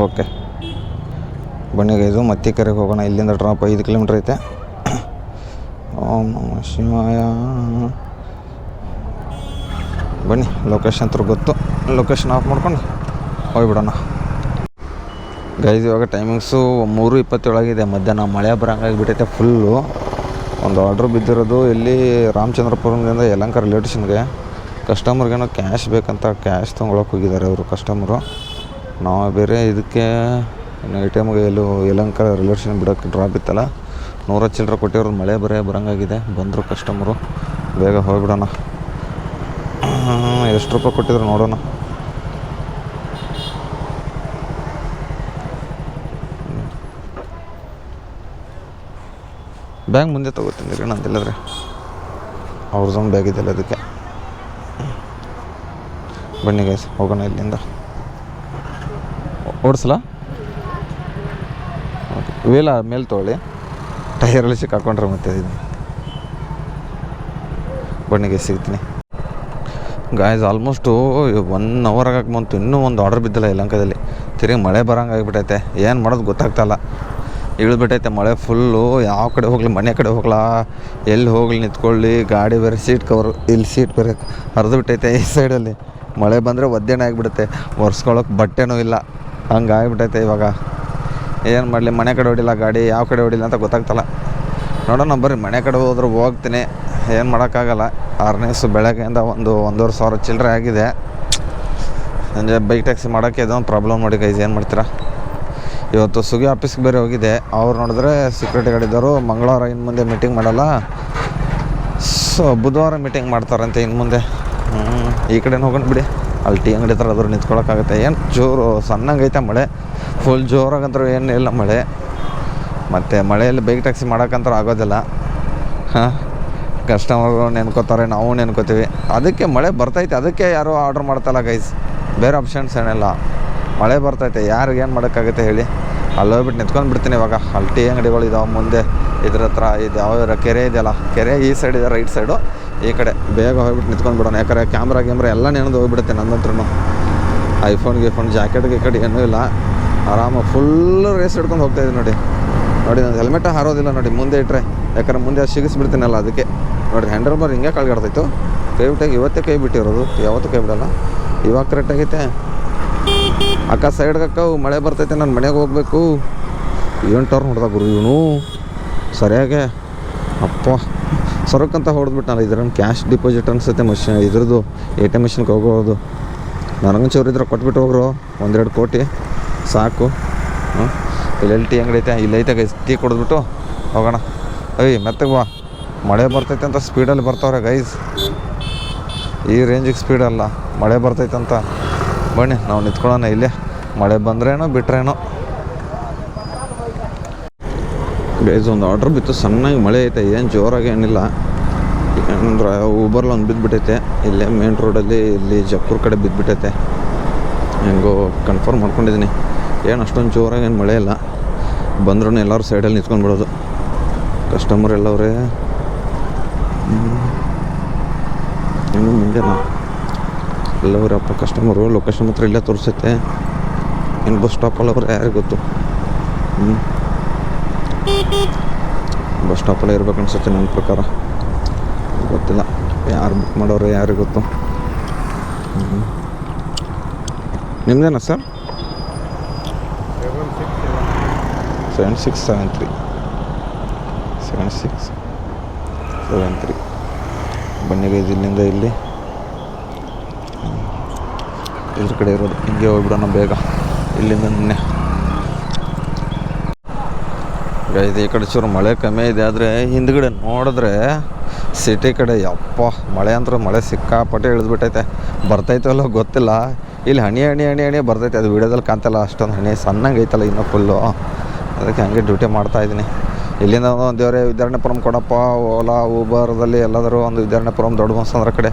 ಓಕೆ. ಬನ್ನಿಗೆ ಇದು ಮತ್ತಿಕೆರೆಗೆ ಹೋಗೋಣ. ಇಲ್ಲಿಂದ ಡ್ರಾಪ್ 5 ಕಿಲೋಮೀಟ್ರ್ ಐತೆ. ಓಂ ನಮಃ ಶಿವಾಯ. ಬನ್ನಿ, ಲೊಕೇಶನ್ ಹತ್ರ ಗೊತ್ತು. ಲೊಕೇಶನ್ ಆಫ್ ಮಾಡ್ಕೊಂಡು ಹೋಗ್ಬಿಡೋಣ. ಗೈಸ್ ಇವಾಗ ಟೈಮಿಂಗ್ಸು 3:27 ಮಧ್ಯಾಹ್ನ. ಮಳೆ ಬರೋಂಗಾಗಿಬಿಟ್ಟೈತೆ ಫುಲ್ಲು. ಒಂದು ಆರ್ಡ್ರ್ ಬಿದ್ದಿರೋದು ಇಲ್ಲಿ ರಾಮಚಂದ್ರಪುರದಿಂದ ಯಲಹಂಕ ರೈಲ್ವೆ ಸ್ಟೇಷನ್ಗೆ. ಕಸ್ಟಮರ್ಗೇನೋ ಕ್ಯಾಶ್ ಬೇಕಂತ ಕ್ಯಾಶ್ ತೊಗೊಳಕ್ಕೆ ಹೋಗಿದ್ದಾರೆ ಅವರು ಕಸ್ಟಮರು. ನಾವು ಬೇರೆ ಇದಕ್ಕೆ ATMಗೆ ಯಲಹಂಕ ರೈಲ್ವೆ ಸ್ಟೇಷನ್ ಬಿಡೋಕ್ಕೆ ಡ್ರಾಪ್ ಇತ್ತಲ್ಲ, 100 ಚಿಲ್ಲರೆ ಕೊಟ್ಟಿರೋದು. ಮಳೆ ಬರೋಂಗಾಗಿದೆ. ಬಂದರು ಕಸ್ಟಮರು, ಬೇಗ ಹೋಗ್ಬಿಡೋಣ. ಎಷ್ಟು ರೂಪಾಯಿ ಕೊಟ್ಟಿದ್ರು ನೋಡೋಣ. ಬ್ಯಾಗ್ ಮುಂದೆ ತೊಗೋತೀನಿ ರೀ ನಂದಿಲ್ಲದ್ರೆ. ಅವ್ರದ್ದೊಂದು ಬ್ಯಾಗ್ ಇದೆಯಲ್ಲ ಅದಕ್ಕೆ. ಬನ್ನಿ ಗೈಸ್, ಹೋಗೋಣ ಇಲ್ಲಿಂದ. ಓಡಿಸಲಾ? ಓಕೆ, ವೀಲ ಮೇಲೆ ತೊಗೊಳ್ಳಿ. ಟೈರಲ್ಲಿ ಸಿಕ್ಕಾಕೊಂಡ್ರೆ ಮತ್ತೆ ಇದು. ಬನ್ನಿ ಗೈಸ್, ಸಿಗ್ತೀನಿ. ಗಾಯ್ಸ್ ಆಲ್ಮೋಸ್ಟು 1 hour ಆಗಕ್ಕೆ ಬಂತು. ಇನ್ನೂ ಒಂದು ಆರ್ಡರ್ ಬಿದ್ದಿಲ್ಲ ಯಲಹಂಕದಲ್ಲಿ. ತಿರುಗಿ ಮಳೆ ಬರೋಂಗಾಗಿಬಿಟ್ಟೈತೆ. ಏನು ಮಾಡೋದು ಗೊತ್ತಾಗ್ತಾಯಿಲ್ಲ. ಇಳಿದ್ಬಿಟ್ಟೈತೆ ಮಳೆ ಫುಲ್ಲು. ಯಾವ ಕಡೆ ಹೋಗಲಿ, ಮನೆ ಕಡೆ ಹೋಗ್ಲಾ, ಎಲ್ಲಿ ಹೋಗಲಿ ನಿಂತ್ಕೊಳ್ಳಿ, ಗಾಡಿ ಬೇರೆ ಸೀಟ್ ಕವರ್, ಇಲ್ಲಿ ಸೀಟ್ ಬೇರೆ ಹರಿದು ಬಿಟ್ಟೈತೆ. ಈ ಸೈಡಲ್ಲಿ ಮಳೆ ಬಂದರೆ ಒದ್ದೆನೇ ಆಗಿಬಿಡುತ್ತೆ, ಒರೆಸ್ಕೊಳಕ್ಕೆ ಬಟ್ಟೆನೂ ಇಲ್ಲ, ಹಂಗೆ ಆಗಿಬಿಟ್ಟೈತೆ. ಇವಾಗ ಏನು ಮಾಡಲಿ, ಮನೆ ಕಡೆ ಹೊಡಿಲ್ಲ ಗಾಡಿ, ಯಾವ ಕಡೆ ಹೊಡಿಲ್ಲ ಅಂತ ಗೊತ್ತಾಗ್ತಲ್ಲ. ನೋಡೋಣ ಬರ್ರಿ, ಮನೆ ಕಡೆ ಹೋದ್ರೆ ಹೋಗ್ತೀನಿ, ಏನು ಮಾಡೋಕ್ಕಾಗಲ್ಲ. ಅರ್ನೇಸು ಬೆಳಗ್ಗೆಯಿಂದ ಒಂದೂವರೆ ಸಾವಿರ ಚಿಲ್ಲರೆ ಆಗಿದೆ. ಸಂಜೆ ಬೈಕ್ ಟ್ಯಾಕ್ಸಿ ಮಾಡೋಕ್ಕೆ ಇದೊಂದು ಪ್ರಾಬ್ಲಮ್ ನೋಡಿ ಗೈಸ್, ಏನು ಮಾಡ್ತೀರಾ. ಇವತ್ತು ಸುಗಿ ಆಫೀಸ್ಗೆ ಬೇರೆ ಹೋಗಿದೆ. ಅವ್ರು ನೋಡಿದ್ರೆ ಸೆಕ್ಯೂರಿಟಿ ಗಾರ್ಡ್ ಮಂಗಳವಾರ ಇನ್ನು ಮುಂದೆ ಮೀಟಿಂಗ್ ಮಾಡಲ್ಲ, ಸೊ ಬುಧವಾರ ಮೀಟಿಂಗ್ ಮಾಡ್ತಾರಂತೆ ಇನ್ನು ಮುಂದೆ. ಈ ಕಡೆ ಹೋಗೋಣ ಬಿಡಿ, ಅಲ್ಲಿ ಟೀ ಅಂಗಡಿ ಥರ ಅದ್ರ ನಿಂತ್ಕೊಳ್ಳೋಕ್ಕಾಗುತ್ತೆ. ಏನು ಜೋರು ಸಣ್ಣಂಗೈತೆ ಮಳೆ, ಫುಲ್ ಜೋರಾಗಂತೂ ಏನು ಇಲ್ಲ ಮಳೆ. ಮತ್ತು ಮಳೆಯಲ್ಲಿ ಬೈಕ್ ಟ್ಯಾಕ್ಸಿ ಮಾಡೋಕ್ಕಂತೂ ಆಗೋದಿಲ್ಲ. ಕಸ್ಟಮರ್ಗಳು ನೆನ್ಕೋತಾರೆ, ನಾವು ನೆನ್ಕೋತೀವಿ. ಅದಕ್ಕೆ ಮಳೆ ಬರ್ತೈತೆ, ಅದಕ್ಕೆ ಯಾರೂ ಆರ್ಡ್ರ್ ಮಾಡ್ತಲ್ಲ ಗೈಸ್, ಬೇರೆ ಆಪ್ಷನ್ಸ್ ಏನಿಲ್ಲ. ಮಳೆ ಬರ್ತೈತೆ, ಯಾರಿಗೆ ಏನು ಮಾಡೋಕ್ಕಾಗುತ್ತೆ ಹೇಳಿ. ಅಲ್ಲಿ ಹೋಗ್ಬಿಟ್ಟು ನಿಂತ್ಕೊಂಡು ಬಿಡ್ತೀನಿ. ಇವಾಗ ಅಲ್ಲಿ ಟೀ ಅಂಗಡಿಗಳು ಇದಾವೆ ಮುಂದೆ, ಇದ್ರ ಹತ್ರ ಇದು ಯಾವ ಕೆರೆ ಇದೆಯಲ್ಲ, ಕೆರೆ ಈ ಸೈಡ್ ಇದೆ, ರೈಟ್ ಸೈಡು. ಈ ಕಡೆ ಬೇಗ ಹೋಗ್ಬಿಟ್ಟು ನಿಂತ್ಕೊಂಡು ಬಿಡೋಣ, ಯಾಕಂದರೆ ಕ್ಯಾಮ್ರಾ ಎಲ್ಲ ನೆನೆದು ಹೋಗ್ಬಿಡುತ್ತೆ ನನ್ನಂತ್ರೂ. ಐಫೋನ್ ಜಾಕೆಟ್ ಏನೂ ಇಲ್ಲ, ಆರಾಮಾಗಿ ಫುಲ್ಲು ರೇಸ್ ಹಿಡ್ಕೊಂಡು ಹೋಗ್ತಾಯಿದ್ದೀನಿ ನೋಡಿ. ನಾನು ಹೆಲ್ಮೆಟ್ ಹಾರೋದಿಲ್ಲ ನೋಡಿ ಮುಂದೆ ಇಟ್ಟರೆ, ಯಾಕಂದ್ರೆ ಮುಂದೆ ಸಿಗಿಸ್ಬಿಡ್ತೀನಲ್ಲ ಅದಕ್ಕೆ. ನೋಡಿರಿ ಹ್ಯಾಂಡಲ್ ಬಾರ್ ಹಿಂಗೆ ಕಳ್ಗಾಡ್ತಾಯಿತ್ತು, ಕೈ ಬಿಟ್ಟಾಗ ಇವತ್ತೇ ಕೈ ಬಿಟ್ಟಿರೋದು, ಯಾವತ್ತೂ ಕೈ ಬಿಡೋಲ್ಲ. ಇವಾಗ ಕರೆಕ್ಟಾಗೈತೆ. ಅಕ್ಕ ಸೈಡ್ಗಕ್ಕ ಮಳೆ ಬರ್ತೈತೆ, ನಾನು ಮನೆಗೆ ಹೋಗ್ಬೇಕು. ಏನು ಟರ್ನ್ ಹೊಡೆದ ಗುರು ಇವನು ಸರಿಯಾಗೆ. ಅಪ್ಪ ಸರಕ್ಕಂತ ಹೊಡೆದ್ಬಿಟ್ಟನಲ್ಲ. ಇದ್ರನ್ನು ಕ್ಯಾಶ್ ಡಿಪಾಸಿಟ್ ಅನ್ಸುತ್ತೆ ಇದ್ರದ್ದು ATM ಮಿಷನ್ಗೆ ಹೋಗೋದು. ನನಗೊಂದು ಚೂರಿದ್ರೆ ಕೊಟ್ಬಿಟ್ಟು ಹೋಗ್ರು, 1-2 ಕೋಟಿ ಸಾಕು. ಇಲ್ಲೆಲ್ಲಿ ಟೀ ಅಂಗಡಿ ಐತೆ, ಇಲ್ಲೈತೆ ಗೈಸ್, ಟೀ ಕೊಡಿದ್ಬಿಟ್ಟು ಹೋಗೋಣ. ಮೆತ್ತಗೆ ಬಾ, ಮಳೆ ಬರ್ತೈತೆ ಅಂತ ಸ್ಪೀಡಲ್ಲಿ ಬರ್ತಾವ್ರೆ ಗೈಸ್. ಈ ರೇಂಜಿಗೆ ಸ್ಪೀಡಲ್ಲ, ಮಳೆ ಬರ್ತೈತೆ ಅಂತ. ಬನ್ನಿ ನಾವು ನಿಂತ್ಕೊಳ್ಳೋಣ ಇಲ್ಲೇ, ಮಳೆ ಬಂದ್ರೇನೋ ಬಿಟ್ರೇನೋ. ಗೈಸ್ ಒಂದು ಆರ್ಡ್ರ್ ಬಿತ್ತು, ಸಣ್ಣಗೆ ಮಳೆ ಐತೆ, ಏನು ಜೋರಾಗಿ ಏನಿಲ್ಲ. ಏನಂದ್ರೆ ಊಬರ್ಲಿ ಒಂದು ಬಿದ್ದುಬಿಟ್ಟೈತೆ, ಇಲ್ಲೇ ಮೇನ್ ರೋಡಲ್ಲಿ, ಇಲ್ಲಿ ಜಕ್ಕೂರ್ ಕಡೆ ಬಿದ್ದುಬಿಟ್ಟೈತೆ. ಹೆಂಗೋ ಕನ್ಫರ್ಮ್ ಮಾಡ್ಕೊಂಡಿದ್ದೀನಿ, ಏನು ಅಷ್ಟೊಂದು ಜೋರಾಗಿ ಏನು ಮಳೆ ಇಲ್ಲ. ಬಂದ್ರೂ ಎಲ್ಲರೂ ಸೈಡಲ್ಲಿ ನಿಂತ್ಕೊಂಡ್ಬಿಡೋದು. ಕಸ್ಟಮರ್ ಎಲ್ಲವ್ರೆ ಇನ್ನು ಮುಂದೆನಾ ಎಲ್ಲವ್ರಪ್ಪ ಕಸ್ಟಮರು. ಲೊಕೇಶನ್ ಮಾತ್ರ ಇಲ್ಲೇ ತೋರಿಸುತ್ತೆ, ಇನ್ನು ಬಸ್ ಸ್ಟಾಪಲ್ಲಿ ಅವ್ರು ಯಾರಿಗೆ ಗೊತ್ತು. ಬಸ್ ಸ್ಟಾಪಲ್ಲೇ ಇರ್ಬೇಕು ಅನ್ಸುತ್ತೆ ನನ್ನ ಪ್ರಕಾರ, ಗೊತ್ತಿಲ್ಲ ಯಾರು ಬುಕ್ ಮಾಡೋರು ಯಾರಿಗೆ ಗೊತ್ತು. ನಿಮ್ದೇನಾ ಸರ್? 7673 7673. ಬನ್ನಿ ಗೈಸ್, ಇಲ್ಲಿಂದ ಇಲ್ಲಿ ಇದ್ರ ಕಡೆ ಇರೋದು, ಹಿಂಗೆ ಹೋಗ್ಬಿಡೋಣ ಬೇಗ ಇಲ್ಲಿಂದ. ನಿನ್ನೆ ಗೈಸ್ ಈ ಕಡೆ ಚೂರು ಮಳೆ ಕಮ್ಮಿ ಇದೆ, ಆದರೆ ಹಿಂದ್ಗಡೆ ನೋಡಿದ್ರೆ ಸಿಟಿ ಕಡೆ ಯಪ್ಪ ಮಳೆ ಅಂತೂ ಮಳೆ ಸಿಕ್ಕಾಪಟ್ಟೆ ಇಳಿದ್ಬಿಟ್ಟೈತೆ. ಬರ್ತೈತಲ್ಲ ಗೊತ್ತಿಲ್ಲ, ಇಲ್ಲಿ ಹನಿ ಹನಿ ಹನಿ ಹನಿ ಬರ್ತೈತೆ. ಅದು ವೀಡಿಯೋದಲ್ಲಿ ಕಾಣ್ತಲ್ಲ ಅಷ್ಟೊಂದು ಹನಿ, ಸಣ್ಣಂಗೆ ಐತಲ್ಲ ಇನ್ನೂ ಫುಲ್ಲು. ಅದಕ್ಕೆ ಹಂಗೆ ಡ್ಯೂಟಿ ಮಾಡ್ತಾಯಿದ್ದೀನಿ. ಇಲ್ಲಿಂದ ಒಂದು ದೇವರೇ ವಿದ್ಯಾರಣ್ಯಪುರಂ ಕೊಡಪ್ಪ, ಓಲಾ ಊಬರ್ದಲ್ಲಿ ಎಲ್ಲಾದರೂ ಒಂದು ವಿದ್ಯಾರಣ್ಯಪುರಂ ದೊಡ್ಡ ಬಸ್ಸಂದ್ರ ಕಡೆ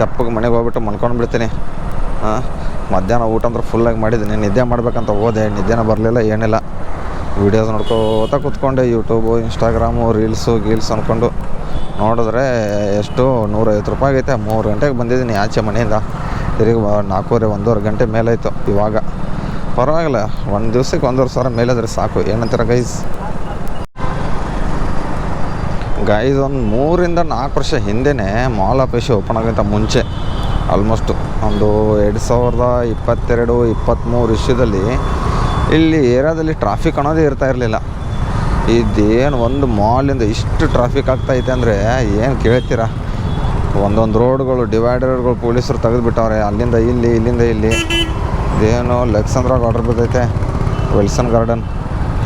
ತೆಪ್ಪಗೆ ಮನೆಗೆ ಹೋಗ್ಬಿಟ್ಟು ಮಲ್ಕೊಂಡು ಬಿಡ್ತೀನಿ. ಮಧ್ಯಾಹ್ನ ಊಟ ಅಂದ್ರೆ ಫುಲ್ಲಾಗಿ ಮಾಡಿದ್ದೀನಿ. ನಿದ್ದೆ ಮಾಡ್ಬೇಕಂತ ಹೋದೆ, ನಿದ್ದೆನೇ ಬರಲಿಲ್ಲ, ಏನಿಲ್ಲ. ವೀಡಿಯೋಸ್ ನೋಡ್ಕೋತಾ ಕೂತ್ಕೊಂಡೆ, ಯೂಟ್ಯೂಬು, ಇನ್ಸ್ಟಾಗ್ರಾಮು, ರೀಲ್ಸು ಅಂದ್ಕೊಂಡು ನೋಡಿದ್ರೆ ಎಷ್ಟು 150 ರೂಪಾಯಿ ಆಗೈತೆ. 3 ಗಂಟೆಗೆ ಬಂದಿದ್ದೀನಿ ಆಚೆ ಮನೆಯಿಂದ, ತಿರುಗಿ 1:15 ಗಂಟೆ ಮೇಲಾಯಿತು. ಇವಾಗ ಪರವಾಗಿಲ್ಲ, ಒಂದು ದಿವಸಕ್ಕೆ 1,500 ಮೇಲಾದರೆ ಸಾಕು. ಏನಂತೀರ ಗೈಸ್? ಒಂದು 3-4 ವರ್ಷ ಹಿಂದೆಯೇ ಮಾಲ್ ಆಫ್ ಏಷ್ಯಾ ಓಪನ್ ಆಗೋಂಥ ಮುಂಚೆ, ಆಲ್ಮೋಸ್ಟು ಒಂದು 2022-23 ಇಶ್ಯೂದಲ್ಲಿ ಇಲ್ಲಿ ಏರಿಯಾದಲ್ಲಿ ಟ್ರಾಫಿಕ್ ಅನ್ನೋದೇ ಇರ್ತಾ ಇರಲಿಲ್ಲ. ಇದೇನು ಒಂದು ಮಾಲಿಂದ ಇಷ್ಟು ಟ್ರಾಫಿಕ್ ಆಗ್ತಾಯಿದೆ ಅಂದರೆ ಏನು ಕೇಳ್ತೀರಾ. ಒಂದೊಂದು ರೋಡ್ಗಳು, ಡಿವೈಡರ್ಗಳು ಪೊಲೀಸರು ತೆಗೆದುಬಿಟ್ಟವ್ರೆ, ಅಲ್ಲಿಂದ ಇಲ್ಲಿ, ಇಲ್ಲಿಂದ ಇಲ್ಲಿ. ಇದೇನು ಲೆಕ್ಸಂದ್ರಾಗ ಆರ್ಡ್ರ್ ಬಿದ್ದೈತೆ, ವಿಲ್ಸನ್ ಗಾರ್ಡನ್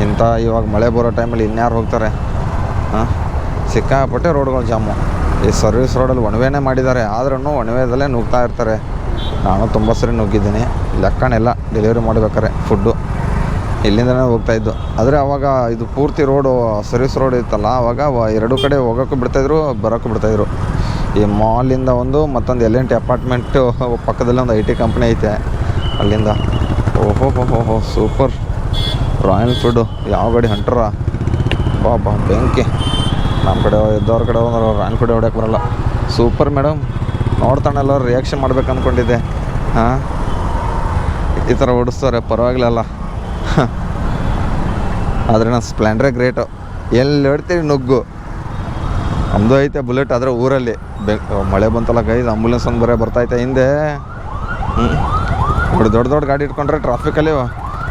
ಇಂಥ. ಇವಾಗ ಮಳೆ ಬರೋ ಟೈಮಲ್ಲಿ ಇನ್ಯಾರು ಹೋಗ್ತಾರೆ? ಸಿಕ್ಕಾಪಟ್ಟೆ ರೋಡ್ಗಳು ಜಾಮು. ಈ ಸರ್ವಿಸ್ ರೋಡಲ್ಲಿ ಒಣವೇನೇ ಮಾಡಿದ್ದಾರೆ, ಆದ್ರೂ ಒಣವೇದಲ್ಲೇ ನುಗ್ತಾ ಇರ್ತಾರೆ. ನಾನು ತುಂಬ ಸರಿ ನುಗ್ಗಿದ್ದೀನಿ, ಲೆಕ್ಕನೆಲ್ಲ ಡೆಲಿವರಿ ಮಾಡಬೇಕಾರೆ ಫುಡ್ಡು ಇಲ್ಲಿಂದನೇ ಹೋಗ್ತಾಯಿದ್ದು. ಆದರೆ ಆವಾಗ ಇದು ಪೂರ್ತಿ ರೋಡು ಸರ್ವಿಸ್ ರೋಡ್ ಇತ್ತಲ್ಲ, ಆವಾಗ 2 ಕಡೆ ಹೋಗೋಕ್ಕೂ ಬಿಡ್ತಾಯಿದ್ರು, ಬರೋಕ್ಕೂ ಬಿಡ್ತಾಯಿದ್ರು. ಈ ಮಾಲಿಂದ ಒಂದು, ಮತ್ತೊಂದು L&T ಅಪಾರ್ಟ್ಮೆಂಟು ಪಕ್ಕದಲ್ಲಿ ಒಂದು IT ಕಂಪ್ನಿ ಐತೆ, ಅಲ್ಲಿಂದ. ಓಹೋ ಸೂಪರ್ ರಾಯಲ್ ಫುಡ್ಡು. ಯಾವ ಗಾಡಿ ಹಂಟ್ರ ಬಾಬಾ ಬೆಂಕಿ. ನಮ್ಮ ಕಡೆ ಇದ್ದವ್ರ ಕಡೆ ಹೋದ್ರೆ ರಾಯಲ್ ಫುಡ್ ಹೊಡ್ಯಕ್ಕೆ ಬರೋಲ್ಲ. ಸೂಪರ್ ಮೇಡಮ್, ನೋಡ್ತಾನೆಲ್ಲ ರಿಯಾಕ್ಷನ್ ಮಾಡ್ಬೇಕು ಅಂದ್ಕೊಂಡಿದ್ದೆ. ಈ ಥರ ಓಡಿಸ್ತಾರೆ, ಪರವಾಗಿಲ್ಲ. ಆದರೆ ನಾನು ಸ್ಪ್ಲೆಂಡ್ರೇ ಗ್ರೇಟು. ಎಲ್ಲಿ ಹೊಡ್ತೀವಿ ನುಗ್ಗು. ನಮ್ಮದು ಐತೆ ಬುಲೆಟ್, ಆದರೆ ಊರಲ್ಲಿ ಮಳೆ ಬಂತಲ್ಲ ಗೈಸ್, ಆಂಬುಲೆನ್ಸ್ ಒಂದು ಬರ್ತೈತೆ ಹಿಂದೆ. ನೋಡಿ ದೊಡ್ಡ ದೊಡ್ಡ ಗಾಡಿ ಇಟ್ಕೊಂಡ್ರೆ ಟ್ರಾಫಿಕಲ್ಲಿ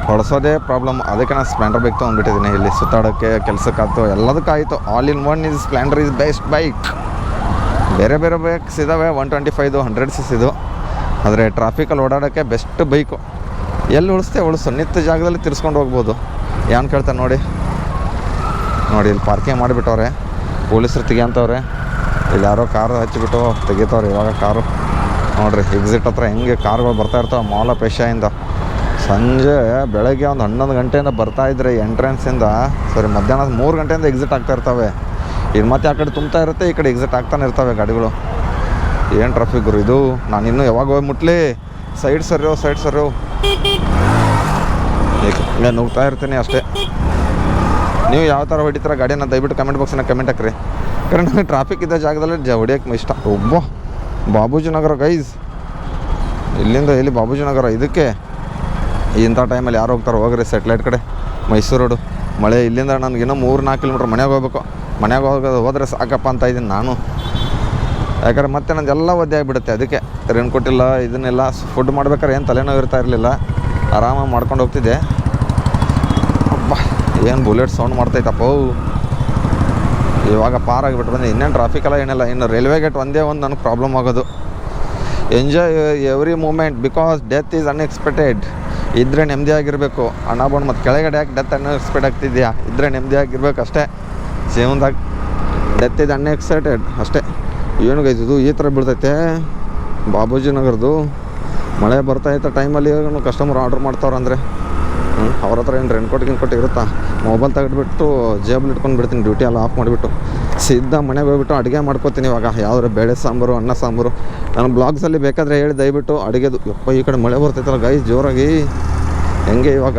ಹೊಡ್ಸೋದೇ ಪ್ರಾಬ್ಲಮ್. ಅದಕ್ಕೆ ನಾನು ಸ್ಪ್ಲೆಂಡರ್ ಬೈಕ್ ತೊಗೊಂಡ್ಬಿಟ್ಟಿದ್ದೀನಿ. ಇಲ್ಲಿ ಸುತ್ತಾಡೋಕ್ಕೆ, ಕೆಲಸಕ್ಕಾಯ್ತು, ಎಲ್ಲದಕ್ಕಾಯಿತು. All in one is Splendor is best bike. ಬೇರೆ ಬೇರೆ ಬೈಕ್ಸ್ ಇದ್ದಾವೆ 125 100 cc, ಆದರೆ ಟ್ರಾಫಿಕಲ್ಲಿ ಓಡಾಡೋಕ್ಕೆ ಬೆಸ್ಟ್ ಬೈಕು. ಎಲ್ಲಿ ಉಳಿಸು ನಿಂತ ಜಾಗದಲ್ಲಿ ತಿರ್ಸ್ಕೊಂಡು ಹೋಗ್ಬೋದು. ಏನು ಕೇಳ್ತಾರೆ ನೋಡಿ ಇಲ್ಲಿ ಪಾರ್ಕಿಂಗ್ ಮಾಡಿಬಿಟ್ಟವ್ರೆ, ಪೊಲೀಸರು ತೆಗಿಯಂತವ್ರೆ. ಇಲ್ಲಿ ಯಾರೋ ಕಾರು ಹಚ್ಚಿಬಿಟ್ಟು ತೆಗಿತವ್ರೆ ಇವಾಗ ಕಾರು. ನೋಡಿರಿ ಎಕ್ಸಿಟ್ ಹತ್ರ ಹೆಂಗೆ ಕಾರ್ಗಳು ಬರ್ತಾ ಇರ್ತಾವೆ ಮಾಲ್ ಆಫ್ ಏಷ್ಯಾಯಿಂದ. ಸಂಜೆ ಬೆಳಗ್ಗೆ ಒಂದು 11 ಗಂಟೆಯಿಂದ ಬರ್ತಾಯಿದ್ರೆ ಎಂಟ್ರೆನ್ಸಿಂದ, ಮಧ್ಯಾಹ್ನ 3 ಗಂಟೆಯಿಂದ ಎಕ್ಸಿಟ್ ಆಗ್ತಾ ಇರ್ತವೆ. ಇದು ಮತ್ತೆ ಆ ಕಡೆ ತುಂಬ್ತಾ ಇರುತ್ತೆ, ಈ ಕಡೆ ಎಕ್ಸಿಟ್ ಆಗ್ತಾನೆ ಇರ್ತವೆ ಗಾಡಿಗಳು. ಏನು ಟ್ರಾಫಿಕ್ ಗುರು ಇದು. ನಾನು ಇನ್ನೂ ಯಾವಾಗ ಹೋಗಿ ಮುಟ್ಲಿ. ಸೈಡ್ ಸರ್ರು ಈಗ ನುಗ್ತಾ ಇರ್ತೀನಿ ಅಷ್ಟೇ. ನೀವು ಯಾವ ಥರ ಹೊಡಿತೀರ ಗಾಡಿನ ದಯವಿಟ್ಟು ಕಮೆಂಟ್ ಬಾಕ್ಸಿನ ಕಮೆಂಟ್ ಹಾಕ್ರಿ. ಯಾಕಂದ್ರೆ ನನಗೆ ಟ್ರಾಫಿಕ್ ಇದ್ದ ಜಾಗದಲ್ಲಿ ಹೊಡಿಯೋಕ್ಕೆ ಇಷ್ಟ. ಬಾಬೂಜಿ ನಗರ ಗೈಸ್, ಇಲ್ಲಿಂದ ಎಲ್ಲಿ ಬಾಬೂಜಿ ನಗರ. ಇದಕ್ಕೆ ಇಂಥ ಟೈಮಲ್ಲಿ ಯಾರು ಹೋಗ್ತಾರೆ ಹೋಗ್ರಿ ಸೆಟ್ಲೈಟ್ ಕಡೆ, ಮೈಸೂರು ರೋಡು. ಮಳೆ ಇಲ್ಲಿಂದ ನನಗಿನ್ನೂ 3-4 ಕಿಲೋಮೀಟ್ರ್ ಮನೆಗೆ ಹೋಗ್ಬೇಕು. ಮನೆಗೆ ಹೋದ್ರೆ ಸಾಕಪ್ಪ ಅಂತ ಇದ್ದೀನಿ ನಾನು. ಯಾಕಂದ್ರೆ ಮತ್ತೆ ನಂದೆಲ್ಲ ಒದ್ದೆ ಆಗಿಬಿಡುತ್ತೆ. ಅದಕ್ಕೆ ರೇನ್ ಕೊಟ್ಟಿಲ್ಲ, ಇದನ್ನೆಲ್ಲ ಫುಡ್ ಮಾಡ್ಬೇಕಾದ್ರೆ ಏನು ತಲೆನೋವು ಇರ್ತಾ ಇರಲಿಲ್ಲ, ಆರಾಮಾಗಿ ಮಾಡ್ಕೊಂಡು ಹೋಗ್ತಿದ್ದೆ. ಅಬ್ಬಾ ಏನು ಬುಲೆಟ್ ಸೌಂಡ್ ಮಾಡ್ತೈತಪ್ಪ. ಇವಾಗ ಪಾರ್ ಆಗಿಬಿಟ್ಟು ಬಂದೆ. ಇನ್ನೇನು ಟ್ರಾಫಿಕಲ್ಲ ಏನಿಲ್ಲ. ಇನ್ನು ರೈಲ್ವೆ ಗೇಟ್ ಒಂದೇ ಒಂದು ನನಗೆ ಪ್ರಾಬ್ಲಮ್ ಆಗೋದು. Enjoy every moment because death is unexpected. ಇದ್ದರೆ ನೆಮ್ಮದಿಯಾಗಿರಬೇಕು. ಅಣ್ಣ ಬಂದು ಮತ್ತು ಕೆಳಗಡೆ ಯಾಕೆ ಡೆತ್ ಅನ್ಎಕ್ಸ್ಪೆಕ್ಟ್ ಆಗ್ತಿದ್ಯಾ? ಇದ್ದರೆ ನೆಮ್ಮದಿಯಾಗಿರ್ಬೇಕು ಅಷ್ಟೇ. ಜೀವನದಾಗ ಡೆತ್ ಈಸ್ ಅನ್ಎಕ್ಸೈಟೆಡ್ ಅಷ್ಟೇ. ಏನು ಗೈದು ಈ ಥರ ಬೀಳ್ತೈತೆ ಬಾಬೂಜಿ ನಗರದು. ಮಳೆ ಬರ್ತಾಯಿದ್ದ ಟೈಮಲ್ಲಿ ಕಸ್ಟಮರ್ ಆರ್ಡ್ರ್ ಮಾಡ್ತಾವ್ರಂದರೆ ಅವ್ರ ಹತ್ರ ಏನು ರೆನ್ ಕೊಟ್ಟು ಇರುತ್ತಾ? ಮೊಬೈಲ್ ತೆಗೆದುಬಿಟ್ಟು ಜೇಬಲ್ಲಿ ಇಟ್ಕೊಂಡು ಬಿಡ್ತೀನಿ. ಡ್ಯೂಟಿ ಎಲ್ಲ ಆಫ್ ಮಾಡಿಬಿಟ್ಟು ಸಿದ್ಧ ಮನೆಗೆ ಹೋಗ್ಬಿಟ್ಟು ಅಡುಗೆ ಮಾಡ್ಕೊತೀನಿ. ಇವಾಗ ಯಾವ್ದಾರು ಬೇಳೆ ಸಾಂಬಾರು, ಅನ್ನ ಸಾಂಬಾರು. ನಾನು ಬ್ಲಾಗ್ಸಲ್ಲಿ ಬೇಕಾದರೆ ಹೇಳಿ ದಯವಿಟ್ಟು ಅಡುಗೆದು. ಯಪ್ಪ ಈ ಕಡೆ ಮಳೆ ಬರ್ತೈತಲ್ಲ ಗೈಸ್ ಜೋರಾಗಿ. ಹೆಂಗೆ ಇವಾಗ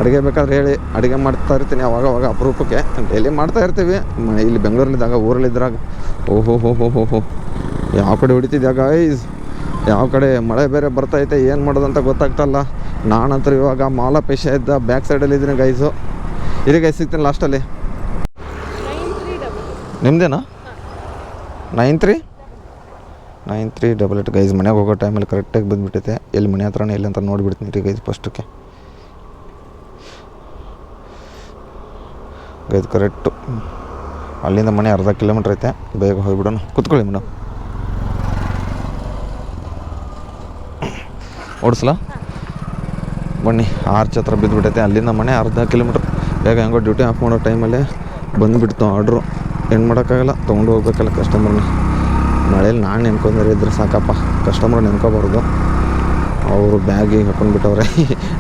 ಅಡುಗೆ ಬೇಕಾದ್ರೆ ಹೇಳಿ ಅಡುಗೆ ಮಾಡ್ತಾ ಇರ್ತೀನಿ ಅವಾಗ ಅಪರೂಪಕ್ಕೆ. ಡೈಲಿ ಮಾಡ್ತಾ ಇರ್ತೀವಿ ಇಲ್ಲಿ ಬೆಂಗಳೂರಲ್ಲಿದ್ದಾಗ. ಊರಲ್ಲಿದ್ದಾಗ ಓಹೋ ಯಾವ ಕಡೆ ಹೊಡಿತಿದ್ಯಾ ಗೈಸ್, ಯಾವ ಕಡೆ ಮಳೆ ಬೇರೆ ಬರ್ತೈತೆ, ಏನು ಮಾಡೋದಂತ ಗೊತ್ತಾಗ್ತಲ್ಲ. ನಾನಂತೂ ಇವಾಗ ಮಾಲ್ ಆಫ್ ಏಷ್ಯಾ ಇದ್ದ ಬ್ಯಾಕ್ ಸೈಡಲ್ಲಿ ಇದ್ದೀನಿ ಗೈಸು. ಇಲ್ಲಿ ಗೈಸ್ ಸಿಗ್ತೀನಿ ಲಾಸ್ಟಲ್ಲಿ. ನಿಮ್ಮದೇನಾ 9388 ಗೈಸ್. ಮನೆಗೆ ಹೋಗೋ ಟೈಮಲ್ಲಿ ಕರೆಕ್ಟಾಗಿ ಬಂದುಬಿಟ್ಟೈತೆ. ಎಲ್ಲಿ ಮನೆ ಹತ್ರನೇ ಎಲ್ಲಿ ಅಂತ ನೋಡಿಬಿಡ್ತೀನಿ ರೀ ಗೈಸ್ ಫಸ್ಟಕ್ಕೆ. ಗೈಸ್ ಕರೆಕ್ಟು ಅಲ್ಲಿಂದ ಮನೆ ಅರ್ಧ ಕಿಲೋಮೀಟ್ರ್ ಐತೆ. ಬೇಗ ಹೋಗ್ಬಿಡೋಣ. ಕೂತ್ಕೊಳ್ಳಿ ಮೇಡಮ್. ಓಡಿಸ್ಲಾ ಬನ್ನಿ. ಆರ್ಚ್ ಹತ್ರ ಬಿದ್ದುಬಿಟ್ಟೈತೆ. ಅಲ್ಲಿಂದ ಮನೆ ಅರ್ಧ ಕಿಲೋಮೀಟ್ರ್. ಬೇಗ ಹೆಂಗೋ ಡ್ಯೂಟಿ ಆಫ್ ಮಾಡೋ ಟೈಮಲ್ಲೇ ಬಂದುಬಿಡ್ತು ಆರ್ಡ್ರು. ಏನು ಮಾಡೋಕ್ಕಾಗಲ್ಲ, ತೊಗೊಂಡು ಹೋಗ್ಬೇಕಲ್ಲ ಕಸ್ಟಮರ್ನ. ಮಳೇಲಿ ನಾನು ನೆನ್ಕೊಂಡ್ರೆ ಇದ್ರೆ ಸಾಕಪ್ಪ, ಕಸ್ಟಮರ್ ನೆನ್ಕೋಬಾರ್ದು. ಅವರು ಬ್ಯಾಗಿಗೆ ಹಾಕೊಂಡ್ಬಿಟ್ಟವ್ರೆ.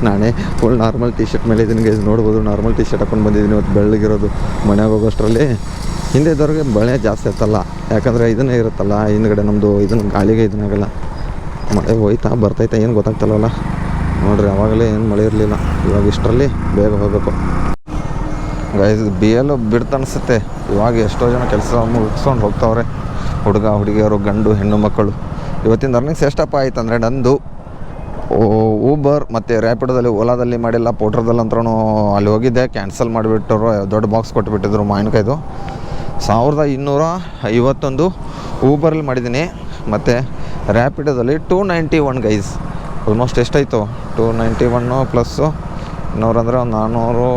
ನಾನೇ ಫುಲ್ ನಾರ್ಮಲ್ ಟಿ ಶರ್ಟ್ ಮೇಲೆ ಇದ್ದೀನಿ ಗೈಸ್. ನೋಡ್ಬೋದು ನಾರ್ಮಲ್ ಟಿ ಶರ್ಟ್ ಹಾಕೊಂಡು ಬಂದಿದ್ದೀನಿ. ಇವತ್ತು ಬೆಳ್ಳಗಿರೋದು. ಮನೆಗೆ ಹೋಗೋಷ್ಟರಲ್ಲಿ ಹಿಂದೆ ಇದ್ದವ್ರಿಗೆ ಮಳೆ ಜಾಸ್ತಿ ಇರ್ತಲ್ಲ, ಯಾಕಂದರೆ ಇದನ್ನೇ ಇರುತ್ತಲ್ಲ ಹಿಂದ್ಗಡೆ ನಮ್ಮದು. ಇದನ್ನು ಗಾಳಿಗೆ ಇದನ್ನಾಗಲ್ಲ. ಮಳೆ ಹೋಯ್ತಾ ಬರ್ತೈತೆ ಏನು ಗೊತ್ತಾಗ್ತಲ್ವಲ್ಲ. ನೋಡಿರಿ ಆವಾಗಲೇ ಏನು ಮಳೆ ಇರಲಿಲ್ಲ. ಇವಾಗ ಇಷ್ಟರಲ್ಲಿ ಬೇಗ ಹೋಗಬೇಕು ಗೈಸ್. BL ಬಿಡ್ತು ಅನಿಸುತ್ತೆ. ಇವಾಗ ಎಷ್ಟೋ ಜನ ಕೆಲಸ ಮುಗಿಸ್ಕೊಂಡು ಹೋಗ್ತಾವ್ರೆ. ಹುಡುಗ ಹುಡುಗಿಯರು, ಗಂಡು ಹೆಣ್ಣು ಮಕ್ಕಳು. ಇವತ್ತಿನ ಅರ್ನಿಂಗ್ಸ್ ಎಷ್ಟಪ್ಪ ಆಯ್ತು ಅಂದರೆ ನಂದು ಊಬರ್ ಮತ್ತು ರ್ಯಾಪಿಡೋದಲ್ಲಿ, ಓಲಾದಲ್ಲಿ ಮಾಡಿಲ್ಲ. ಪೋಟ್ರದಲ್ಲಿ ಅಂತೂ ಅಲ್ಲಿ ಹೋಗಿದ್ದೆ, ಕ್ಯಾನ್ಸಲ್ ಮಾಡಿಬಿಟ್ಟರು. ದೊಡ್ಡ ಬಾಕ್ಸ್ ಕೊಟ್ಟುಬಿಟ್ಟಿದ್ರು ಮಾವಿನಕಾಯ್ದು. 1251 ಊಬರಲ್ಲಿ ಮಾಡಿದ್ದೀನಿ. ಮತ್ತು ರ್ಯಾಪಿಡೋದಲ್ಲಿ 291 ಗೈಸ್. ಆಲ್ಮೋಸ್ಟ್ ಎಷ್ಟಾಯಿತು? 291 ಪ್ಲಸ್ಸು 100 ಅಂದರೆ ಒಂದು 400.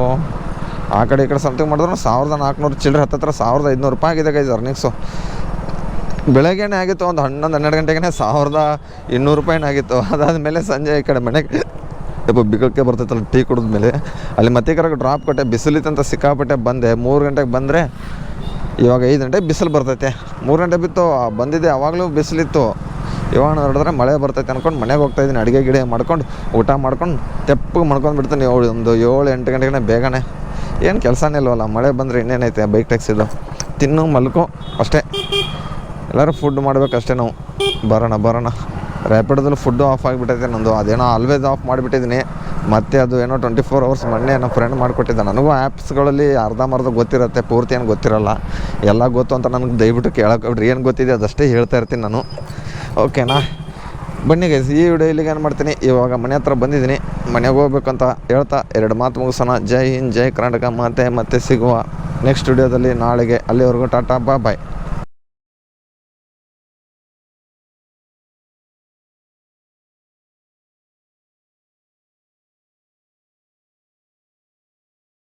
ಆ ಕಡೆ ಈ ಕಡೆ ಸಮಥಿಂಗ್ ಮಾಡಿದ್ರು 1400 ಚಿಲ್ಲರೆ. ಹತ್ತತ್ರ 1500 ರೂಪಾಯಿ ಆಗಿದೆ ಗೈಸ್ ಅರ್ನಿಂಗ್ಸು. ಬೆಳಗ್ಗೆನೇ ಆಗಿತ್ತು, ಒಂದು 11-12 ಗಂಟೆಗೆ 1200 ರೂಪಾಯಿನೇ ಆಗಿತ್ತು. ಅದಾದಮೇಲೆ ಸಂಜೆ ಈ ಕಡೆ ಮನೆಗೆ ಬಿಗಕ್ಕೆ ಬರ್ತೈತಲ್ಲ ಟೀ ಕುಡಿದ್ಮೇಲೆ ಅಲ್ಲಿ ಮತ್ತೆ ಕರೆಗೆ ಡ್ರಾಪ್ ಕೊಟ್ಟೆ. ಬಿಸಿಲಿತ್ತಂತ ಸಿಕ್ಕಾಪಟ್ಟೆ ಬಂದೆ. 3 ಗಂಟೆಗೆ ಬಂದರೆ ಇವಾಗ 5 ಗಂಟೆಗೆ ಬಿಸಿಲು ಬರ್ತೈತೆ. 3 ಗಂಟೆ ಬಿತ್ತು ಬಂದಿದ್ದೆ, ಆವಾಗಲೂ ಬಿಸಿಲಿತ್ತು. ಇವಾಗ ಹೊರಡಿದ್ರೆ ಮಳೆ ಬರ್ತೈತೆ ಅಂದ್ಕೊಂಡು ಮನೆಗೆ ಹೋಗ್ತಾಯಿದ್ದೀನಿ. ಅಡುಗೆ ಗಿಡ ಮಾಡ್ಕೊಂಡು ಊಟ ಮಾಡ್ಕೊಂಡು ತೆಪ್ಪಗೆ ಮಾಡ್ಕೊಂಡ್ಬಿಡ್ತೀನಿ. ಒಂದು 7-8 ಗಂಟೆಗೆ ಬೇಗನೆ. ಏನು ಕೆಲಸನೇ ಇಲ್ವಲ್ಲ. ಮಳೆ ಬಂದರೆ ಇನ್ನೇನೈತೆ ಬೈಕ್ ಟ್ಯಾಕ್ಸಿದು. ತಿನ್ನು ಮಲ್ಕೋ ಅಷ್ಟೇ. ಎಲ್ಲರೂ ಫುಡ್ ಮಾಡಬೇಕಷ್ಟೇ ನಾವು. ಬರೋಣ ರ್ಯಾಪಿಡೋದಲ್ಲಿ ಫುಡ್ಡು ಆಫ್ ಆಗಿಬಿಟ್ಟೈತೆ ನಂದು. ಅದೇನೋ ಆಲ್ವೇಸ್ ಆಫ್ ಮಾಡಿಬಿಟ್ಟಿದ್ದೀನಿ. ಮತ್ತು ಅದು ಏನೋ 24 hours ಮೊನ್ನೆ ನಮ್ಮ ಫ್ರೆಂಡ್ ಮಾಡಿಕೊಟ್ಟಿದ್ದ. ನನಗೂ ಆ್ಯಪ್ಸ್ಗಳಲ್ಲಿ ಅರ್ಧಂಬರ್ಧ ಗೊತ್ತಿರುತ್ತೆ, ಪೂರ್ತಿ ಏನು ಗೊತ್ತಿರೋಲ್ಲ. ಎಲ್ಲ ಗೊತ್ತು ಅಂತ ನನಗೆ ದಯವಿಟ್ಟು ಕೇಳೋಕೆ ಏನು ಗೊತ್ತಿದೆ ಅದಷ್ಟೇ ಹೇಳ್ತಾ ಇರ್ತೀನಿ ನಾನು. ಓಕೆನಾ? ಬನ್ನಿ ಗೈಸ್, ಈ ವಿಡಿಯೋ ಇಲ್ಲಿಗೆ ಏನು ಮಾಡ್ತೀನಿ. ಇವಾಗ ಮನೆ ಹತ್ರ ಬಂದಿದ್ದೀನಿ. ಮನೆಗೆ ಹೋಗ್ಬೇಕಂತ ಹೇಳ್ತಾ 2 ಮಾತು ಮುಗಿಸೋಣ. ಜೈ ಹಿಂದ್, ಜೈ ಕರ್ನಾಟಕ. ಮತ್ತೆ ಸಿಗುವ ನೆಕ್ಸ್ಟ್ ವಿಡಿಯೋದಲ್ಲಿ ನಾಳೆಗೆ. ಅಲ್ಲಿವರೆಗೂ ಟಾಟಾ, ಬಾಯ್.